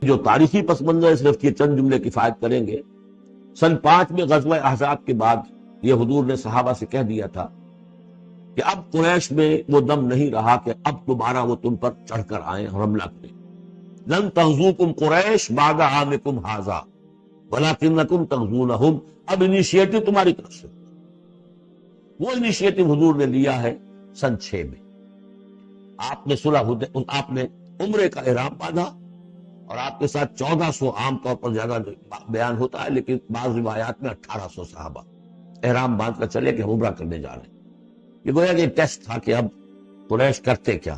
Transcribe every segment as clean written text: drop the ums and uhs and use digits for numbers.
جو تاریخی پس منظر ہے صرف یہ چند جملے کفایت کریں گے۔ سن 5 میں غزوہ احزاب کے بعد یہ حضور نے صحابہ سے کہہ دیا تھا کہ اب قریش میں وہ دم نہیں رہا کہ اب دوبارہ وہ تم پر چڑھ کر آئیں اور حملہ کریں۔ لن تغزوکم قریش بعد عامکم ھذا ولکنکم تغزونہم، اب انیشیٹو تمہاری طرف سے۔ وہ انیشیٹو حضور نے لیا ہے سن 6 میں۔ آپ نے عمرے کا احرام باندھا اور آپ کے ساتھ 1400، عام طور پر زیادہ بیان ہوتا ہے لیکن بعض روایات میں 1800 صحابہ احرام باندھ کر چلے کہ ہم عمرہ کرنے جا رہے ہیں۔ یہ گویا کہ ٹیسٹ تھا کہ اب قریش کرتے کیا۔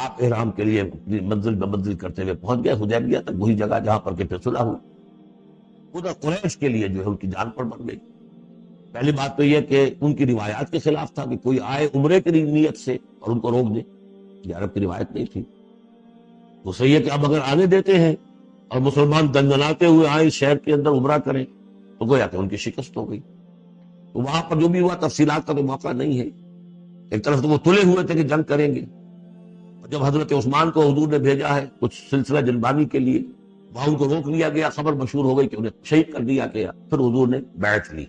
آپ احرام کے لیے اپنی منزل بہ منزل کرتے ہوئے پہنچ گئے حدیبیہ تک، وہی جگہ جہاں پر کہ پھر صلح ہوئی۔ ادھر قریش کے لیے جو ہے ان کی جان پر بن گئی۔ پہلی بات تو یہ کہ ان کی روایات کے خلاف تھا کہ کوئی آئے عمرے کی نیت سے اور ان کو روک دے، یہ عرب کی روایت نہیں تھی۔ وہ صحیح ہے کہ اب اگر آنے دیتے ہیں اور مسلمان دنگناتے ہوئے آئے اس شہر کے اندر عمرہ کریں تو گویا کہ ان کی شکست ہو گئی۔ تو وہاں پر جو بھی ہوا تفصیلات کا تو موقع نہیں ہے۔ ایک طرف تو وہ تلے ہوئے تھے کہ جنگ کریں گے، اور جب حضرت عثمان کو حضور نے بھیجا ہے کچھ سلسلہ جنبانی کے لیے، وہاں ان کو روک لیا گیا، خبر مشہور ہو گئی کہ انہیں شہید کر دیا گیا۔ پھر حضور نے بیعت لی،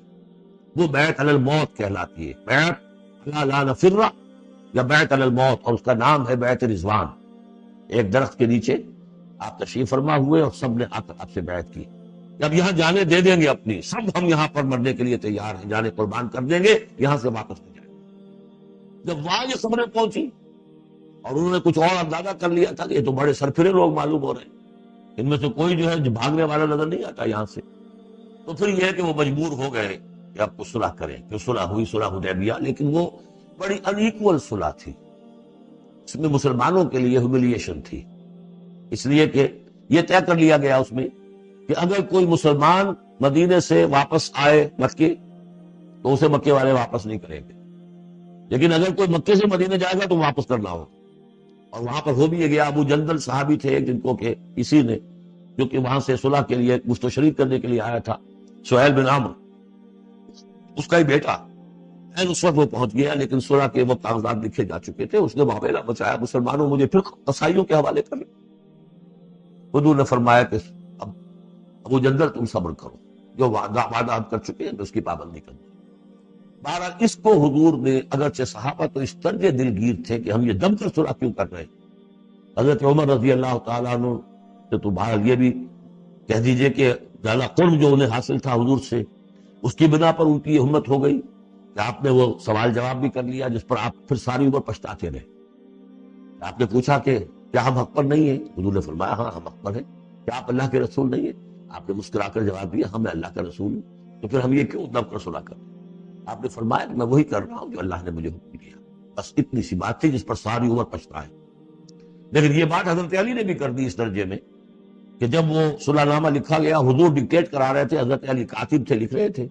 وہ بیعت علی الموت کہلاتی ہے، بیعت علی لا نفر یا بیعت علی الموت، اور اس کا نام ہے بیعت رضوان۔ ایک درخت کے نیچے آپ تشریف فرما ہوئے اور سب نے آ کر آپ سے بیعت کی کہ اب یہاں جانے دے دیں گے اپنی، سب ہم یہاں پر مرنے کے لیے تیار ہیں، جانے قربان کر دیں گے، یہاں سے واپس نہیں جائیں گے۔ جب وہاں یہ خبریں پہنچی اور انہوں نے کچھ اور اندازہ کر لیا تھا کہ یہ تو بڑے سرفرے لوگ معلوم ہو رہے ہیں، ان میں سے کوئی جو ہے بھاگنے والا نظر نہیں آتا یہاں سے، تو پھر یہ ہے کہ وہ مجبور ہو گئے کہ اب کچھ صلح کریں۔ پھر صلح ہوئی، صلح حدیبیہ، لیکن وہ بڑی ان ایکول صلح تھی، اس میں مسلمانوں کے لیے ہیوملیشن تھی، اس لیے کہ یہ طے کر لیا گیا اس میں کہ اگر کوئی مسلمان مدینے سے واپس آئے مکے تو اسے مکے والے واپس نہیں کریں گے، لیکن اگر کوئی مکے سے مدینے جائے گا تو واپس کرنا ہو۔ اور وہاں پر ہو بھی یہ گیا۔ ابو جندل صحابی تھے جن کو کہ اسی نے، جو کہ وہاں سے صلح کے لیے گفت و شریف کرنے کے لیے آیا تھا، سہیل بن عمرو، اس کا ہی بیٹا اس وقت وہ پہنچ گیا، لیکن صلح کے وہ کاغذات لکھے جا چکے تھے۔ اس نے معاملہ بچایا، مسلمانوں مجھے پھر قصائیوں کے حوالے کر۔ حضور نے فرمایا کہ اب ابو جندل تم صبر کرو، جو وعدہ ہم کر چکے ہیں اس کی پابندی کرو۔ بہرحال اس کو حضور نے، اگرچہ صحابہ تو اس طرح دلگیر تھے کہ ہم یہ دم کر صلح کیوں کر رہے ہیں، حضرت عمر رضی اللہ تعالیٰ عنہ سے تو بہرحال یہ بھی کہہ دیجئے کہ زیادہ قرب جو انہیں حاصل تھا حضور سے، اس کی بنا پر ان کی یہ ہمت ہو گئی کہ آپ نے وہ سوال جواب بھی کر لیا جس پر آپ پھر ساری عمر پچھتاتے رہے۔ آپ نے پوچھا کہ کیا ہم حق پر نہیں ہیں؟ حضور نے فرمایا ہاں ہم حق پر ہیں۔ کیا آپ اللہ کے رسول نہیں ہیں؟ آپ نے مسکرا کر جواب دیا ہاں میں اللہ کا رسول ہوں، تو پھر ہم یہ کیوں دم کر صلح کر رہے ہیں؟ آپ نے فرمایا کہ میں وہی کر رہا ہوں جو اللہ نے مجھے حکم دیا۔ بس اتنی سی بات تھی جس پر ساری عمر پچھتائے۔ لیکن یہ بات حضرت علی نے بھی کر دی اس درجے میں کہ جب وہ صلح نامہ لکھا گیا، حضور ڈکٹیٹ کرا رہے تھے، حضرت علی کاتب تھے، لکھ رہے تھے،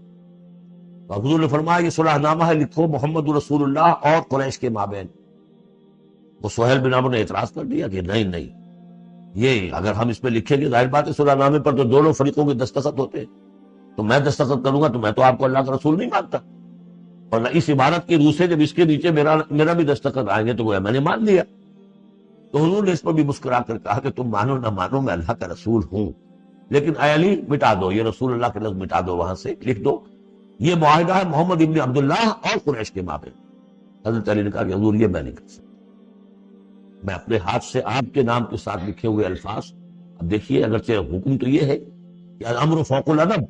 تو حضور نے فرمایا یہ صلح نامہ ہے، لکھو محمد رسول اللہ اور قریش کے مابین۔ وہ سہیل بن عمرو نے اعتراض کر دیا کہ نہیں، یہ اگر ہم اس میں لکھیں گے، ظاہر بات ہے صلح نامے پر تو دونوں فریقوں کے دستخط ہوتے ہیں، تو میں دستخط کروں گا تو میں تو آپ کو اللہ کا رسول نہیں مانتا، اور اس عبارت کی روح سے جب اس کے نیچے میرا بھی دستخط آئیں گے تو گویا میں نے مان لیا۔ تو حضور نے اس پر بھی مسکرا کر کہا کہ تم مانو نہ مانو میں اللہ کا رسول ہوں، لیکن اے علی مٹا دو یہ رسول اللہ کے لفظ، مٹا دو، وہاں سے لکھ دو یہ معاہدہ ہے محمد ابن عبداللہ اور قریش کے مابین۔ حضرت علی نے کہا کہ حضور یہ میں نہیں کر سکتا، میں اپنے ہاتھ سے آپ کے نام کے ساتھ لکھے ہوئے الفاظ، اب دیکھیے اگرچہ حکم تو یہ ہے کہ الامر فوق الادب،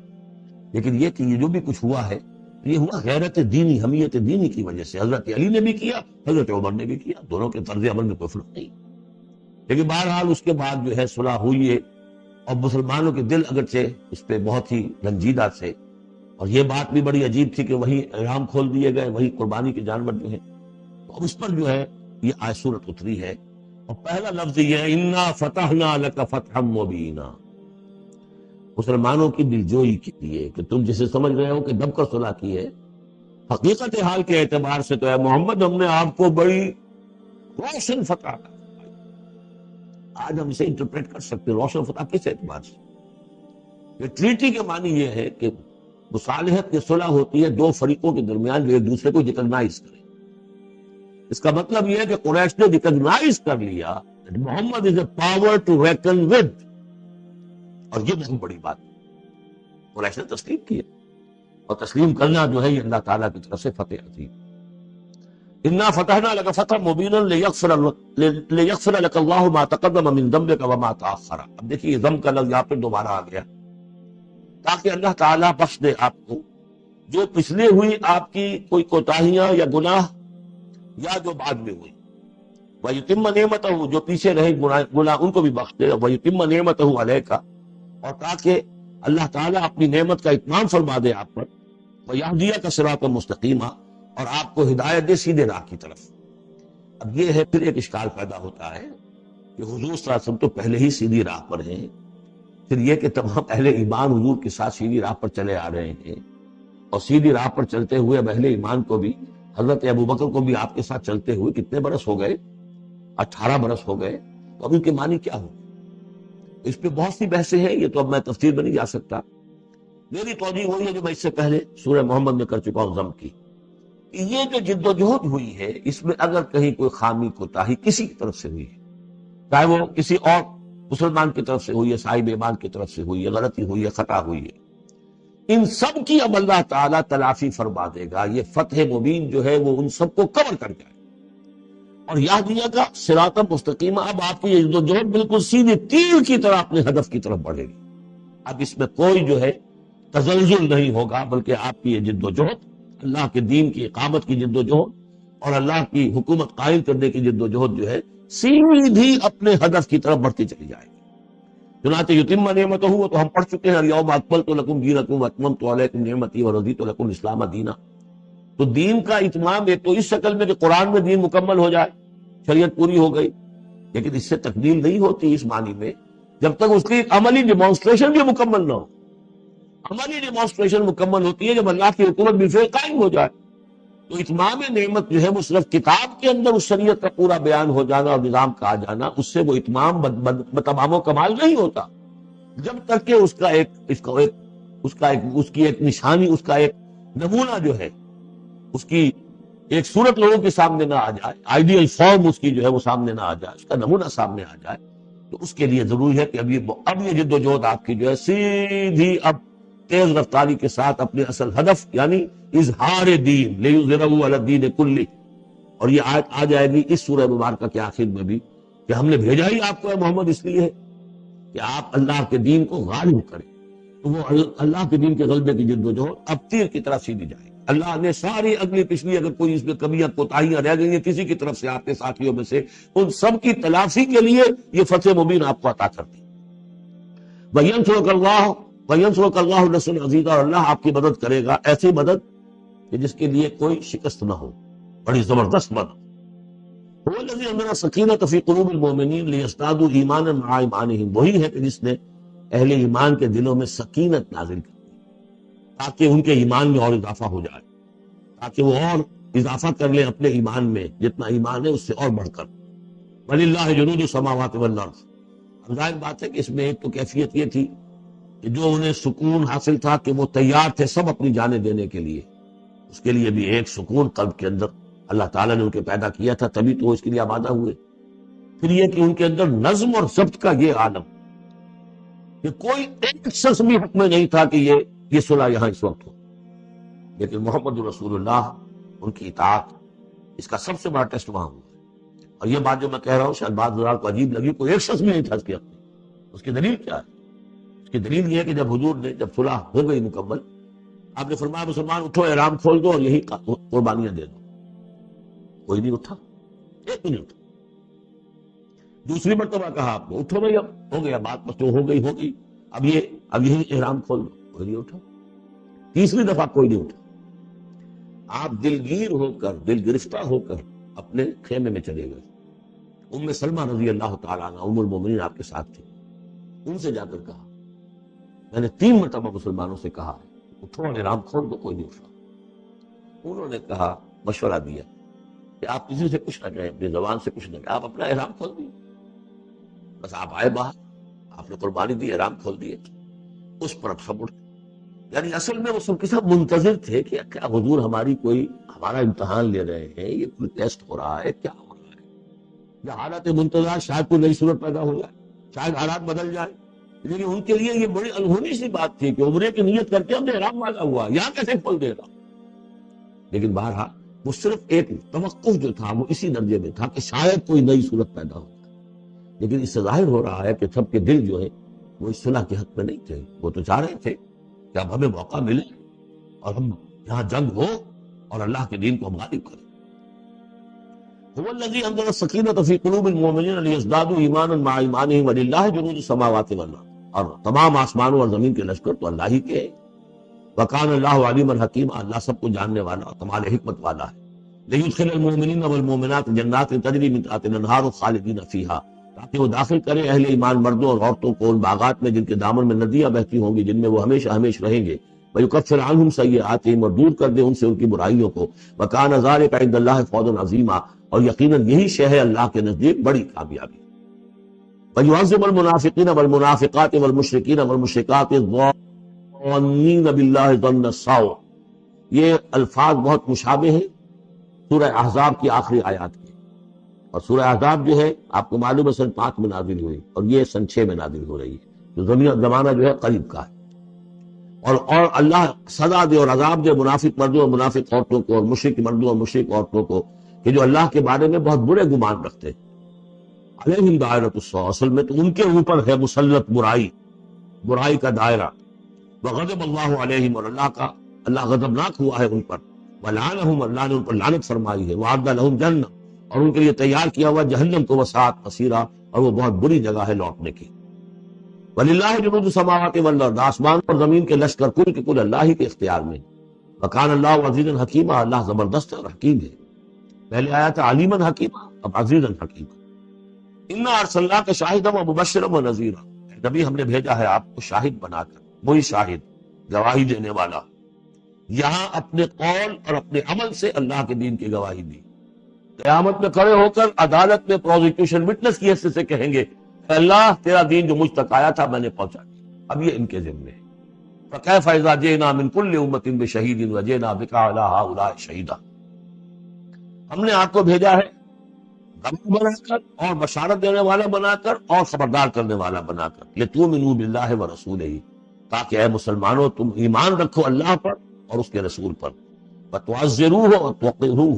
لیکن یہ کہ یہ جو بھی کچھ ہوا ہے یہ ہوا غیرت دینی، حمیت دینی کی وجہ سے۔ حضرت علی نے بھی کیا، حضرت عمر نے بھی کیا، دونوں کے طرز عمل میں کوئی فرق نہیں۔ لیکن بہرحال اس کے بعد جو ہے صلح ہوئی ہے، اور مسلمانوں کے دل اگرچہ اس پہ بہت ہی رنجیدہ تھے، اور یہ بات بھی بڑی عجیب تھی کہ وہی احرام کھول دیے گئے، وہی قربانی کے جانور جو ہیں، تو اس پر جو ہے یہ آیت سورت اتری ہے، اور پہلا لفظ یہ ہے انا فتحنا لک فتحا مبینا، مسلمانوں کی دلجوئی کے لیے کہ تم جسے سمجھ رہے ہو کہ دب کر صلح کی ہے، حقیقت حال کے اعتبار سے تو ہے محمد ہم نے آپ کو بڑی روشن فتح کا، آج ہم اسے انٹرپریٹ کر سکتے ہیں روشن فتح کس اعتبار سے؟ یہ ٹریٹی کے معنی یہ ہے کہ مصالحت کی صلح ہوتی ہے دو فریقوں کے درمیان جو ایک دوسرے کو ریکگنائز کرے۔ اس کا مطلب یہ ہے کہ قریش نے ریکگنائز کر لیا Muhammad is a power to reckon with. اور یہ بہت بڑی بات ہے. قریش نے تسلیم کیا, اور تسلیم کرنا جو ہے یہ اللہ تعالیٰ کی طرف سے فتح عظیم. انا فتحنا لك فتحا مبینا لیغفر لك اللہ ما تقدم من ذنبك وما تاخر. اب دیکھیے یہ ذنب کا لفظ یہاں پہ دوبارہ آ گیا تاکہ اللہ تعالیٰ بخش دے آپ کو جو پچھلے ہوئی آپ کی کوئی کوتاہیاں یا گناہ یا جو بعد میں ہوئی. وَيُتِمَّ نِعْمَتَهُ جو پیچھے رہے گناہ ان کو بھی بخش دے. وَيُتِمَّ نِعْمَتَهُ عَلَيْكَ اور تاکہ اللہ تعالیٰ اپنی نعمت کا اتمام فرما دے آپ پر. وَيَهْدِيَكَ صِرَاطًا مُسْتَقِيمًا اور آپ کو ہدایت دے سیدھے راہ کی طرف. اب یہ ہے پھر ایک اشکال پیدا ہوتا ہے کہ حضور صلی اللہ علیہ وسلم تو پہلے ہی سیدھی راہ پر ہیں, پھر یہ کہ تمام اہل ایمان حضور کے ساتھ سیدھی راہ پر چلے آ رہے ہیں, اور سیدھی راہ پر چلتے ہوئے اہل ایمان کو بھی حضرت ابوبکر کو بھی آپ کے ساتھ چلتے ہوئے کتنے برس ہو گئے, 18 برس ہو گئے. تو اب ان کے معنی کیا ہو, اس پہ بہت سی بحثیں ہیں, یہ تو اب میں تفصیل میں نہیں جا سکتا. میری توجہ وہی ہے جو میں اس سے پہلے سورہ محمد میں کر چکا ہوں ضم کی. یہ جو جد و جہد ہوئی ہے اس میں اگر کہیں کوئی خامی کوتاہی کسی کی طرف سے ہوئی ہے, چاہے وہ کسی اور مسلمان کی طرف سے ہوئی ہے, صاحب ایمان کی طرف سے ہوئی ہے, غلطی ہوئی ہے, خطا ہوئی ہے, ان سب کی اب اللہ تعالیٰ تلافی فرما دے گا. یہ فتح مبین جو ہے وہ ان سب کو کور کر جائے. اور یاد دیا گا صراط مستقیمہ, اب آپ کی یہ جد و جہد بالکل سیدھے تیر کی طرح اپنے ہدف کی طرف بڑھے گی. اب اس میں کوئی جو ہے تزلزل نہیں ہوگا, بلکہ آپ کی یہ جد و جہد, اللہ کے دین کی اقامت کی جد و جہد اور اللہ کی حکومت قائم کرنے کی جد و جہد جو ہے سیدھی اپنے ہدف کی طرف بڑھتی چلی جائے گی. چنانچہ یتم نعمتہ تو ہم پڑھ چکے ہیں, الیوم اکملت لکم دینکم واتممت علیکم نعمتی ورضیت لکم الاسلام دینا. تو دین کا اتمام ایک تو اس شکل میں کہ قرآن میں دین مکمل ہو جائے, شریعت پوری ہو گئی, لیکن اس سے تکمیل نہیں ہوتی اس معنی میں جب تک اس کی عملی ڈیمانسٹریشن بھی مکمل نہ ہو. عملی ڈیمانسٹریشن مکمل ہوتی ہے جب اللہ کی حکومت بالفعل قائم ہو جائے. تو اتمام نعمت جو ہے وہ صرف کتاب کے اندر اس شریعت کا پورا بیان ہو جانا اور نظام کا آ جانا, اس سے وہ اتمام بتمام و کمال نہیں ہوتا جب تک کہ اس کی ایک نشانی, اس کا ایک نمونہ جو ہے, اس کی ایک صورت لوگوں کے سامنے نہ آ جائے, آئیڈیل فارم اس کی جو ہے وہ سامنے نہ آ جائے, اس کا نمونہ سامنے آ جائے. تو اس کے لیے ضروری ہے کہ اب یہ جد و جہد آپ کی جو ہے سیدھی اب تیز رفتاری کے ساتھ اپنے اصل ہدف یعنی اظہار دین لیظہرہ علی الدین کلہ. اور یہ آیت آ جائے گی اس سورہ مبارکہ کے آخر میں بھی کہ ہم نے بھیجا ہی آپ کو اے محمد اس لیے ہے کہ آپ اللہ کے دین کو غالب کریں. تو وہ اللہ کے دین کے غلبے کی جد و جہد اب تیر کی طرف سیدھی جائے گی. اللہ نے ساری اگلی پچھلی اگر کوئی اس میں کمیاں کوتاہیاں رہ گئی ہیں کسی کی طرف سے آپ کے ساتھیوں میں سے, ان سب کی تلافی کے لیے یہ فتح مبین آپ کو عطا کر دی. وَيَنْصُرَكَ اللَّهُ نَصْرًا عَزِيزًا اور اللہ آپ کی مدد کرے گا ایسی مدد کہ جس کے لیے کوئی شکست نہ ہو, بڑی زبردست مدد. هُوَ الَّذِي أَنزَلَ السَّكِينَةَ فِي قُلُوبِ الْمُؤْمِنِينَ لِيَزْدَادُوا إِيمَانًا مَعَ إِيمَانِهِمْ. وہی ہے کہ جس نے اہل ایمان کے دلوں میں سکینت نازل کر دی تاکہ ان کے ایمان میں اور اضافہ ہو جائے, تاکہ وہ اور اضافہ کر لیں اپنے ایمان میں, جتنا ایمان ہے اس سے اور بڑھ کر. وَلِلَّهِ جُنُودُ السَّمَاوَاتِ وَالْأَرْضِ. اب ظاہر بات ہے کہ اس میں ایک تو کیفیت یہ تھی کہ جو انہیں سکون حاصل تھا کہ وہ تیار تھے سب اپنی جانیں دینے کے لیے, اس کے لیے بھی ایک سکون قلب کے اندر اللہ تعالیٰ نے ان کے پیدا کیا تھا, تبھی تو وہ اس کے لیے آمادہ ہوئے. پھر یہ کہ ان کے اندر نظم اور ضبط کا یہ عالم کہ کوئی ایک شخص بھی حق میں نہیں تھا کہ یہ صلح یہاں اس وقت ہو, لیکن محمد رسول اللہ ان کی اطاعت اس کا سب سے بڑا ٹیسٹ وہاں ہوا. اور یہ بات جو میں کہہ رہا ہوں شاید بعض کو عجیب لگی, کوئی ایک شخص بھی نہیں تھا اس کے حق میں. اس کی دلیل کیا ہے؟ اس کی دلیل یہ ہے کہ جب حضور نے جب صلح ہو گئی مکمل, آپ نے فرمایا مسلمان اٹھو, احرام کھول دو اور یہی قربانیاں دے دو. کوئی نہیں اٹھا, ایک بھی نہیں اٹھا. دوسری مرتبہ کہا آپ کو اٹھو بھائی, اب ہو گیا بات, بس جو ہو گئی, اب یہی احرام کھول دو. کوئی نہیں اٹھا. تیسری دفعہ کوئی نہیں اٹھا. آپ دلگیر ہو کر, دل گرفتہ ہو کر اپنے خیمے میں چلے گئے. ام سلمہ رضی اللہ تعالیٰ عنہ ام المومنین آپ کے ساتھ تھی. ان سے جا کر کہا, میں نے 3 مرتبہ مسلمانوں سے کہا اٹھو اور احرام کھول دو, کوئی نہیں اٹھا. انہوں نے کہا, مشورہ دیا کہ آپ کسی سے کچھ نہ کہیں, اپنی زبان سے کچھ نہ کہیں, آپ اپنا احرام کھول دیے. بس آپ آئے باہر, آپ نے قربانی دی, احرام کھول دیے, اس پر اب سب اٹھ. یعنی اصل میں وہ سب کے سب منتظر تھے کہ کیا حضور ہمارا امتحان لے رہے ہیں, یہ کوئی ٹیسٹ ہو رہا ہے, کیا ہو رہا ہے. یا حالت منتظر، شاید کوئی نئی صورت پیدا ہو جائے، شاید حالات بدل جائے. لیکن ان کے لیے یہ بڑی انہونی سی بات تھی کہ عمرے کی نیت کر کے ہم نے احرام والا ہوا، یہاں کیسے پھل دے گا. لیکن بہرحال وہ صرف ایک توقف جو تھا وہ اسی درجے میں تھا کہ شاید کوئی نئی صورت پیدا ہو. لیکن اس سے ظاہر ہو رہا ہے کہ سب کے دل جو ہے وہ اس صلح کے حق میں نہیں تھے. وہ تو چاہ رہے تھے کہ اب ہمیں موقع ملے اور ہم یہاں جنگ ہو اور اللہ کے دین کو ہم غالب کریں. هو الذي انزل السكينة في قلوب المؤمنين ليزدادوا ایمانا مع ایمانهم ولله جنود السماوات والارض. اور تمام آسمانوں اور زمین کے لشکر تو اللہ ہی کے ہیں. وكان الله عليما حكيما، اللہ سب کو جاننے والا اور کمال حکمت والا ہے. ليدخل المؤمنين والمؤمنات جنات تجري من تحتها الانهار خالدين فيها، تاکہ وہ داخل کرے اہل ایمان مردوں اور عورتوں کو ان باغات میں جن کے دامن میں ندیاں بہتی ہوں گی، جن میں وہ ہمیشہ ہمیشہ رہیں گے. وَيُكَفِّرْ عَنْهُمْ سَيِّئَاتِهِمْ، اور دور کر دے ان سے ان کی برائیوں کو. وَكَانَ ذَلِكَ عِندَ اللَّهِ فَوْزًا عَظِيمًا، اور یقیناً یہی شے ہے اللہ کے نزدیک بڑی کامیابی. وَيُعَذِّبُ الْمُنَافِقِينَ وَالْمُنَافِقَاتِ وَالْمُشْرِكِينَ وَالْمُشْرِكَاتِ الظَّانِّينَ بِاللَّهِ ظَنَّ السَّوْءِ. یہ الفاظ بہت مشابہ ہیں سورہ احزاب کی آخری آیات کے. اور سورہ احزاب جو ہے آپ کو معلوم ہے سن 5 میں نازل ہوئی، اور یہ سن 6 میں نازل ہو رہی ہے، جو زمانہ جو ہے قریب کا ہے. اور اللہ سزا دے اور عذاب دے منافق مردوں اور منافق عورتوں کو، اور مشرک مردوں اور مشرک عورتوں کو، کہ جو اللہ کے بارے میں بہت برے گمان رکھتے ہیں. علیہم دائرۃ السوء، اصل میں تو ان کے اوپر ہے مسلط برائی کا دائرہ. وغضب اللہ علیہم، اور اللہ غضبناک ہوا ہے ان پر. ولعنہم، اللہ نے ان پر لعنت فرمائی ہے. وعد لہم جنہ، اور ان کے لیے تیار کیا ہوا جہنم کو وسعت مصیرا، اور وہ بہت بری جگہ ہے لوٹنے کی. وَلِلَّهِ جُنُودُ السَّمَاوَاتِ وَالْأَرْضِ، آسمان اور زمین کے لشکر کل کے کل اللہ ہی کے اختیار میں. وَكَانَ اللَّهُ عَزِيزًا حَكِيمًا، اللہ زبردست ہے اور حکیم ہے. پہلے آیا تھا عَلِيمًا حَكِيمًا، اب عَزِيزًا حَكِيمًا. إِنَّا أَرْسَلْنَاكَ شَاهِدًا وَمُبَشِّرًا وَنَذِيرًا، نبی ہم نے بھیجا ہے آپ کو شاہد بنا کر، وہی شاہد گواہی دینے والا. یہاں اپنے قول اور اپنے عمل سے اللہ کے دین کی گواہی دی. قیامت میں کھڑے ہو کر عدالت میں پروزیکیوشن وٹنس کی حیثیت سے کہیں گے کہ اللہ تیرا دین جو مجھ تک آیا تھا میں نے پہنچا دیا. اب یہ ان کے ذمے ہے. فَكَيْفَ إِذَا جِئْنَا مِنْ كُلِّ أُمَّةٍ بِشَهِيدٍ وَجِئْنَا بِكَ عَلَىٰ هَٰؤُلَاءِ شَهِيدًا. ہم نے آپ کو بھیجا ہے گواہ بنا کر اور بشارت دینے والا بنا کر اور خبردار کرنے والا بنا کر. لِتُؤْمِنُوا بِاللَّهِ وَرَسُولِهِ، تاکہ اے مسلمانوں تم ایمان رکھو اللہ پر اور اس کے رسول پر. وَتُعَزِّرُوهُ وَتُوَقِّرُوهُ،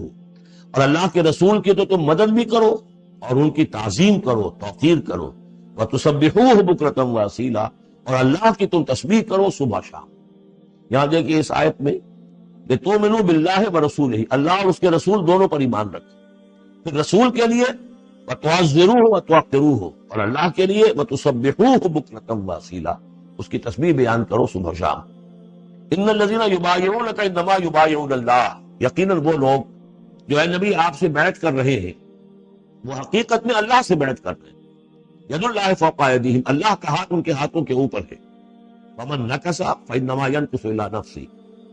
اور اللہ کے رسول کی تو تم مدد بھی کرو اور ان کی تعظیم کرو، توقیر کرو. وَتُسَبِّحُوهُ بُكْرَةً وَأَصِيلًا، اور اللہ کی تم تسبیح کرو صبح شام. یہاں دیکھیے اس آیت میں لِتُؤْمِنُوا بِاللَّهِ وَرَسُولِهِ، اللہ اور اس کے رسول دونوں پر ایمان رکھو. پھر رسول کے لیے وَتُعَزِّرُوهُ وَتُوَقِّرُوهُ، اور اللہ کے لیے وَتُسَبِّحُوهُ بُكْرَةً وَأَصِيلًا، اس کی تسبیح بیان کرو صبح شام. ان الذين يبايعونك انما يبايعون الله، یقیناً وہ لوگ جو اے نبی آپ سے بیعت کر رہے ہیں وہ حقیقت میں اللہ سے بیعت کر رہے ہیں. ید اللہ فوق ایدیہم، اللہ کا ہاتھ ان کے ہاتھوں کے اوپر ہے. ومن نکث فانما ينكث الى نفسه،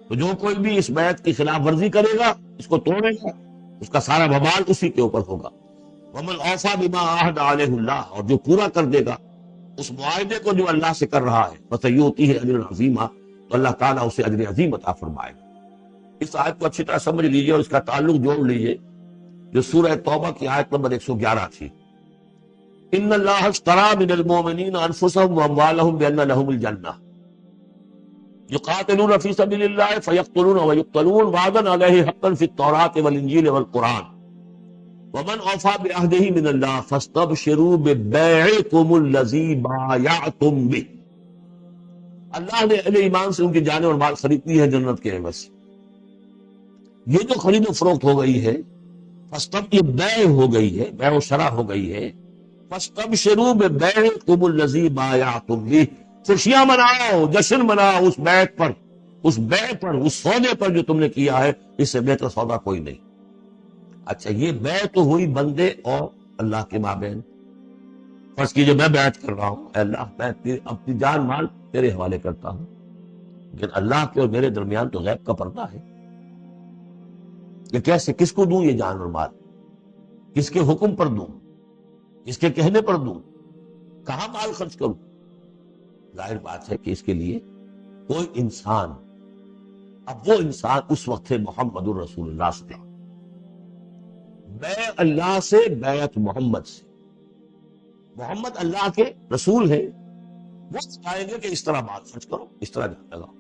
تو جو کوئی بھی اس بیعت کی خلاف ورزی کرے گا، اس کو توڑے گا، اس کا سارا وبال اسی کے اوپر ہوگا. ومن اوفى بما عاهد عليه الله، اور جو پورا کر دے گا اس معاہدے کو جو اللہ سے کر رہا ہے، فسيؤتيه اجرا عظیما، تو اللہ تعالیٰ اسے اجر عظیم عطا فرمائے گا. اس آیت کو اچھی طرح سمجھ لیجئے اور اس کا تعلق جوڑ لیجئے جو سورہ توبہ کی آیت نمبر 111 تھی. ان اللہ اشترى من المؤمنین انفسهم واموالهم بان لهم الجنہ یقاتلون فی سبیل اللہ فیقتلون ویقتلون وعدا علیہ حقا فی التوراة والانجیل والقرآن ومن اوفى بعہدہ من اللہ فاستبشروا ببیعکم الذی بایعتم بہ. اللہ نے اہل ایمان سے ان کی جانیں اور مال خرید لی ہے جنت کے عوض. یہ جو خرید و فروخت ہو گئی ہے، فاستب، یہ بیع ہو گئی ہے، بیع و شرع ہو گئی ہے. فاستبشروا ببیعکم الذی بایعتم بہ، خوشیاں مناؤ، جشن مناؤ اس بیعت پر، اس بیع پر، اس سودے پر جو تم نے کیا ہے. اس سے بہتر سودا کوئی نہیں. اچھا یہ بیع تو ہوئی بندے اور اللہ کے مابین. فرض کیجئے میں بیعت کر رہا ہوں، اے اللہ میں اپنی جان مال تیرے حوالے کرتا ہوں، لیکن اللہ کے اور میرے درمیان تو غیب کا پردہ ہے. کہ کیسے، کس کو دوں یہ جان اور مال، کس کے حکم پر دوں، کس کے کہنے پر دوں، کہاں مال خرچ کروں. ظاہر بات ہے کہ اس کے لیے کوئی انسان، اب وہ انسان اس وقت ہے محمد الرسول اللہ صلی اللہ علیہ وسلم. بے اللہ سے بیعت محمد سے. محمد اللہ کے رسول ہیں، وہ سکھائیں گے کہ اس طرح بات خرچ کرو، اس طرح جان لگاؤ.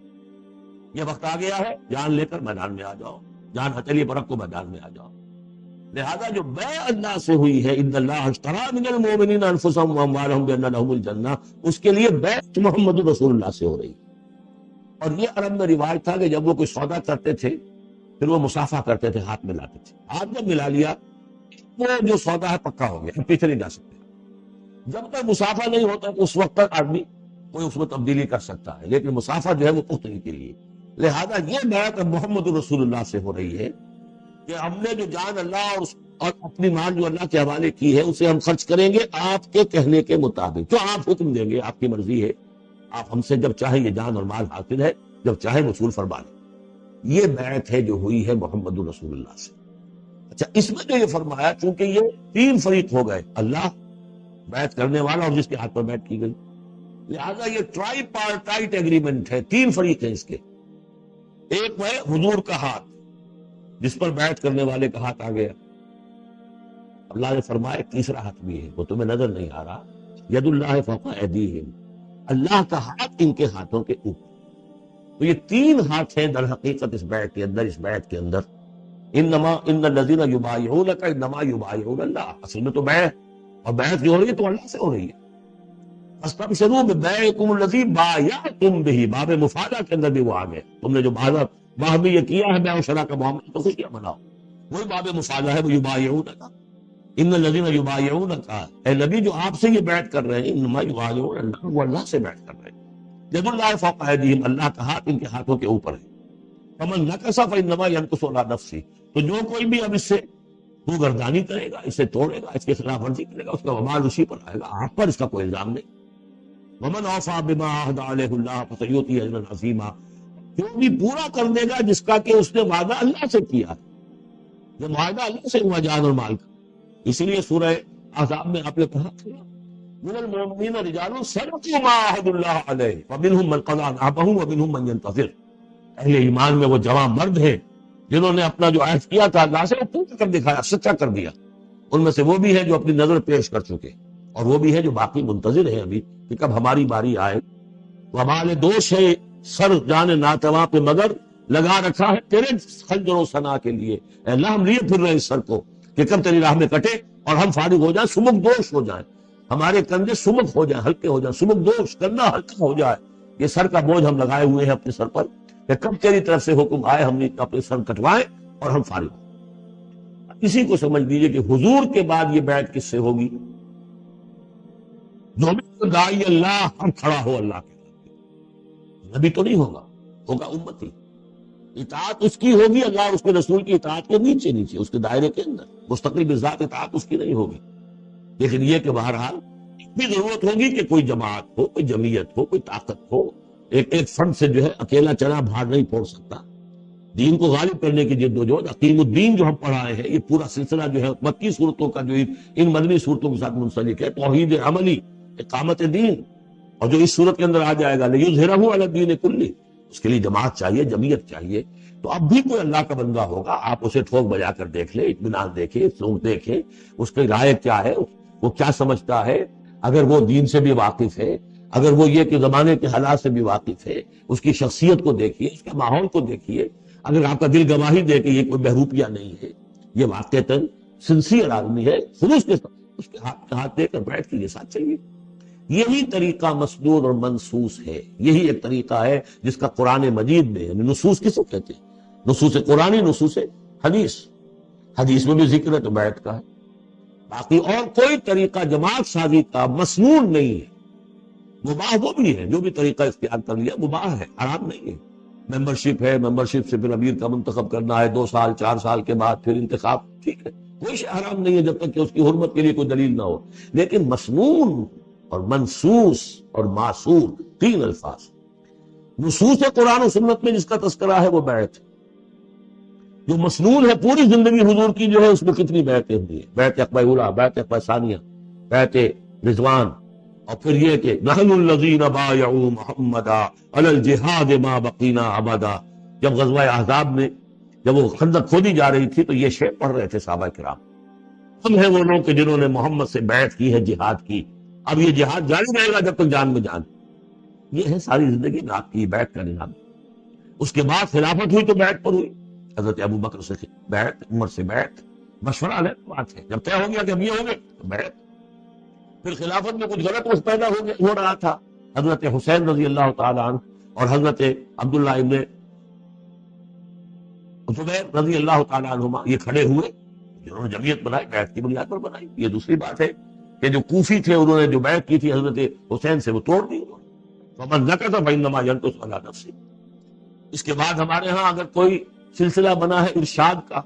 یہ وقت آ گیا ہے، جان لے کر میدان میں آ جاؤ، جان ہتھیلی پر رکھ کو میدان میں آ جاؤ. لہذا جو بے اللہ سے ہوئی ہے، ان اللہ اشترى من المؤمنین انفسهم واموالهم بان لهم الجنہ، اس کے لیے بیعت محمد رسول اللہ سے ہو رہی. اور یہ عرب میں رواج تھا کہ جب وہ کوئی سودا کرتے تھے پھر وہ مصافحہ کرتے تھے، ہاتھ ملاتے تھے. ہاتھ جب ملا لیا وہ جو سودا ہے پکا ہو گیا، پیچھے نہیں جا سکتے. جب تک مصافحہ نہیں ہوتا تو اس وقت تک آدمی کوئی اس میں تبدیلی کر سکتا ہے، لیکن مصافحہ جو ہے وہ پختگی کے لیے. لہذا یہ بیعت محمد رسول اللہ سے ہو رہی ہے کہ ہم نے جو جان اللہ اور اپنی مال جو اللہ کے حوالے کی ہے اسے ہم خرچ کریں گے آپ کے کہنے کے مطابق، جو آپ حکم دیں گے. آپ کی مرضی ہے، آپ ہم سے جب چاہیں یہ جان اور مال حاصل ہے، جب چاہیں وصول فرما لیں. یہ بیعت ہے جو ہوئی ہے محمد رسول اللہ سے. اچھا، اس میں جو یہ فرمایا چونکہ یہ تین فریق ہو گئے، اللہ، بیعت کرنے والا اور جس کے ہاتھ پر بیعت کی گئی، لہذا یہ ٹرائی پارٹائٹ ایگریمنٹ ہے. تین فریق ہیں اس کے. ایک ہے حضور کا ہاتھ جس پر بیعت کرنے والے کا ہاتھ آ گیا. اللہ نے فرمایا ایک تیسرا ہاتھ بھی ہے، وہ تمہیں نظر نہیں آ رہا. ید اللہ فوق ایدیہم، اللہ کا ہاتھ ان کے ہاتھوں کے اوپر. تو یہ تین ہاتھ ہیں در حقیقت اس بیعت کے اندر. اس بیعت کے اندر ان الذین یبایعونک انما یبایعون اللہ، اصل میں تو بیعت، اور بیعت جو ہو رہی ہے تو اللہ سے ہو رہی ہے. فاستبشروا ببیعکم الذی بایعتم بہ، باب مفادہ کے اندر بھی وہ آ گئے. تم نے جو باہمی یہ کیا ہے بیع و شراء کا معاملہ، تو خوشیاں مناؤ. وہی باب مفادہ ہے، وہ یبایعونک. ان الذین یبایعونک، اے نبی جو آپ سے یہ بیعت کر رہے ہیں، انما یبایعون اللہ، وہ اللہ سے بیعت کر رہے ہیں. ید اللہ فوق ایدیہم، اللہ کا ہاتھ ان کے ہاتھوں کے اوپر ہے. فمن نکث فانما ینکث علی نفسہ، تو جو کوئی بھی اب اس سے گردانی کرے گا، اسے توڑے گا، اس کے خلاف ورزی کرے گا، اس کا وبال اسی پر آئے گا، آپ پر اس کا کوئی الزام نہیں. ومن اوفی بما عہد علیہ اللہ فسیؤتیہ اجرا عظیما، جو بھی پورا کر دے گا جس کا کہ اس نے وعدہ اللہ سے کیا. یہ معاہدہ اللہ سے ہوا جان اور مال کا. اسی لیے سورہ احزاب میں آپ نے کہا من المؤمنین رجال صدقوا ما عہدوا اللہ علیہ ومنہم من قضی نحبہ ومنہم من ینتظر. اہل ایمان میں وہ جوان مرد ہیں جنہوں نے اپنا جو عہد کیا تھا اللہ سے وہ پورا کر دکھایا، سچا کر دیا. ان میں سے وہ بھی ہے جو اپنی نظر پیش کر چکے، اور وہ بھی ہے جو باقی منتظر ہیں ابھی کہ کب ہماری باری آئے. وبال دوش ہے سر جان ناتواں پہ مگر لگا رکھا ہے تیرے خنجر و ثنا کے لیے. اے اللہ ہم لیے پھر رہے ہیں اس سر کو کہ کب تیری راہ میں کٹے اور ہم فارغ ہو جائیں، سمک دوش ہو جائیں، ہمارے کندھے سمک ہو جائیں، ہلکے ہو جائیں. سمک دوش، کندھا ہلکا ہو جائے. یہ سر کا بوجھ ہم لگائے ہوئے ہیں اپنے سر پر کہ کب تیری طرف سے حکم آئے ہم نے اپنے سر کٹوائیں اور ہم فارغ ہوں. اسی کو سمجھ لیجئے کہ حضور کے بعد یہ بیعت کس سے ہوگی؟ جو بھی داعی اللہ ہم کھڑا ہو اللہ کے لیے. نبی تو نہیں ہوگا امتی. اطاعت اس کی ہوگی اللہ اور اس کے رسول کی اطاعت کے نیچے نیچے اس کے دائرے کے اندر، مستقل بذات اطاعت اس کی نہیں ہوگی. لیکن یہ کہ بہرحال بھی ضرورت ہوگی کہ کوئی جماعت ہو، کوئی جمعیت ہو، کوئی طاقت ہو. ایک فرد سے جو ہے اکیلا چنا بھاڑ نہیں پھوڑ سکتا. دین کو غالب کرنے کی جد و جہد، عقیم الدین جو ہم پڑھائے ہیں، یہ پورا سلسلہ جو ہے مکی صورتوں کا جو ان مدنی صورتوں کے ساتھ منسلک ہے، توحید عملی، اقامت دین. اور جو اس صورت کے اندر آ جائے گا لیظہرہ علی الدین کلہ، اس کے لیے جماعت چاہیے، جمعیت چاہیے. تو اب بھی کوئی اللہ کا بندہ ہوگا، آپ اسے ٹھوک بجا کر دیکھ لیں، اطمینان دیکھیں، سوچ دیکھیں اس کی رائے کیا ہے، وہ کیا سمجھتا ہے. اگر وہ دین سے بھی واقف ہے، اگر وہ یہ کہ زمانے کے حالات سے بھی واقف ہے، اس کی شخصیت کو دیکھیے، اس کے ماحول کو دیکھیے. اگر آپ کا دل گواہی دے کہ یہ کوئی بہروپیہ نہیں ہے، یہ واقعتاً سنسیئر آدمی ہے، خلوص کے ساتھ اس کے ہاتھ دے کر بیٹھ کے یہ ساتھ چلیے. یہی طریقہ مسنون اور منصوص ہے. یہی ایک طریقہ ہے جس کا قرآن مجید میں، یعنی نصوص کس کو کہتے ہیں؟ نصوص قرآنی، نصوص حدیث. حدیث میں بھی ذکر ہے تو بیعت کا ہے. باقی اور کوئی طریقہ جماعت سازی کا مسنون نہیں ہے. مباح وہ بھی ہے، جو بھی طریقہ اختیار کر لیا مباح ہے، حرام نہیں ہے. ممبرشپ ہے، ممبرشپ سے پھر امیر کا منتخب کرنا ہے 2 سال 4 سال کے بعد پھر انتخاب، ٹھیک ہے، کوئی شے حرام نہیں ہے جب تک کہ اس کی حرمت کے لیے کوئی دلیل نہ ہو. لیکن مسنون اور منصوص اور معصور، 3 الفاظ. نصوص قرآن و سنت میں جس کا تذکرہ ہے وہ بیعت. جو مسنون ہے پوری زندگی حضور کی جو ہے اس میں کتنی بیعتیں ہوئی ہیں؟ بیعت عقبہ اولیٰ، بیعت عقبہ ثانیہ، بیعت رضوان، اور پھر یہ کہ نحن الذین بایعوا محمدا علی الجہاد ما بقینا ابدا. جب غزوہ احزاب میں جب وہ خندق کھودی جا رہی تھی تو یہ شعر پڑھ رہے تھے صحابہ کرام ہم ہیں وہ لوگ کہ جنہوں نے محمد سے بیعت کی ہے، جہاد کی، اب یہ جہاد جاری رہے گا جب تک جان میں جان۔ یہ ہے ساری زندگی میں آپ کی بیعت کا نظام۔ اس کے بعد خلافت ہوئی تو بیعت پر ہوئی، حضرت ابو بکر سے بیعت، عمر سے بیعت، مشورہ علیہ بات ہے، جب طے ہو گیا کہ ہم یہ ہوں گے تو بیعت۔ پھر خلافت میں کچھ غلط وقت پیدا ہو رہا تھا، حضرت حسین رضی اللہ تعالیٰ عنہ اور حضرت عبداللہ ابن زبیر رضی اللہ تعالیٰ عنہما یہ کھڑے ہوئے، جنہوں نے جمعیت بنائی بیعت کی بنیاد پر بنائی۔ یہ دوسری بات ہے کہ جو کوفی تھے انہوں نے جو بیعت کی تھی حضرت حسین سے وہ توڑ دی انہوں نے، فمن نکث فانما ینکث علی نفسہ۔ اس کے بعد ہمارے ہاں اگر کوئی سلسلہ بنا ہے ارشاد کا،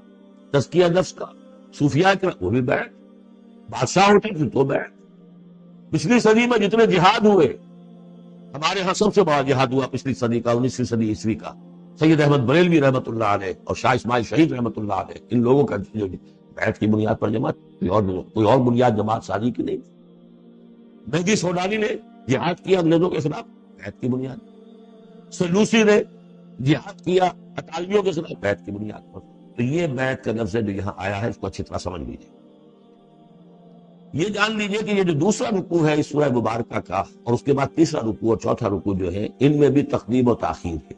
تزکیہ نفس کا، صوفیاء کا، وہ بھی بیعت، بادشاہ ہوتے تھے تو بیعت۔ پچھلی صدی میں جتنے جہاد ہوئے، ہمارے ہاں سب سے بڑا جہاد ہوا پچھلی صدی کا، 19ویں صدی عیسوی کا، سید احمد بریلوی رحمۃ اللہ علیہ اور شاہ اسماعیل شہید رحمۃ اللہ علیہ، ان لوگوں کا جو بیعت کی بنیاد پر جماعت، کوئی اور بنیاد جماعت سازی کی نہیں۔ مہدی سودانی نے جہاد کیا انگریزوں کے خلاف، بیعت کی بنیاد۔ سلوسی نے جہاد کیا اطالویوں کے خلاف، بیعت کی بنیاد پر۔ تو یہ بیعت کا لفظ جو یہاں آیا ہے اس کو اچھی طرح سمجھ لیجیے۔ یہ جان لیجئے کہ یہ جو دوسرا رکوع ہے اس سورہ مبارکہ کا، اور اس کے بعد تیسرا رکوع اور چوتھا رکوع جو ہے، ان میں بھی تقدیم و تاخیر ہے۔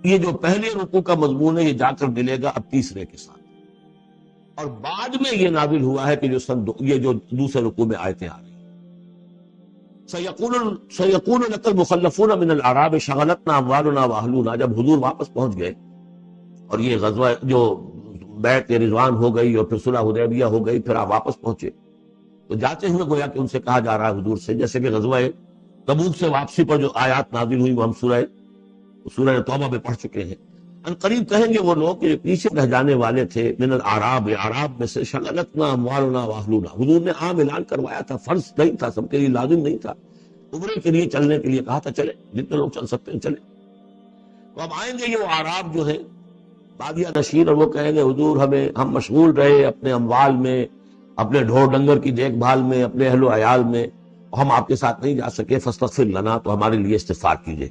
یہ جو پہلے رکوع کا مضمون ہے یہ جا کر ملے گا اب تیسرے کے ساتھ، اور بعد میں یہ نازل ہوا ہے کہ یہ جو دوسرے رکوع میں آیتیں آ رہی ہیں۔ سَيَقُولُ لَكَ الْمُخَلَّفُونَ مِنَ الْأَعْرَابِ شَغَلَتْنَا أَمْوَالُنَا وَأَهْلُونَا، جب حضور واپس پہنچ گئے اور یہ غزوہ جو بیعت رضوان ہو گئی اور پھر صلح حدیبیہ ہو گئی، پھر آپ واپس پہنچے تو جاتے ہوئے گویا کہ ان سے کہا جا رہا ہے حضور سے، جیسے کہ غزوہ تبوک سے واپسی پر جو آیات نازل ہوئی وہ ہم سورہ توبہ میں پڑھ چکے ہیں۔ ان قریب کہیں گے وہ لوگ کہ پیچھے رہ جانے والے تھے، من الاعراب، اعراب میں سے، شغلتنا اموالنا واہلونا، حضور نے عام اعلان کروایا تھا، فرض نہیں تھا، سب کے لیے لازم نہیں تھا، عمرے کے لیے چلنے کے لیے کہا تھا چلے، جتنے لوگ چل سکتے ہیں چلے۔ تو اب آئیں گے یہ وہ اعراب جو ہے بادیہ نشین، اور وہ کہیں گے حضور ہم مشغول رہے اپنے اموال میں، اپنے ڈھور ڈنگر کی دیکھ بھال میں، اپنے اہل و عیال میں، ہم آپ کے ساتھ نہیں جا سکے، فاستغفر لنا، تو ہمارے لیے استغفار کیجئے۔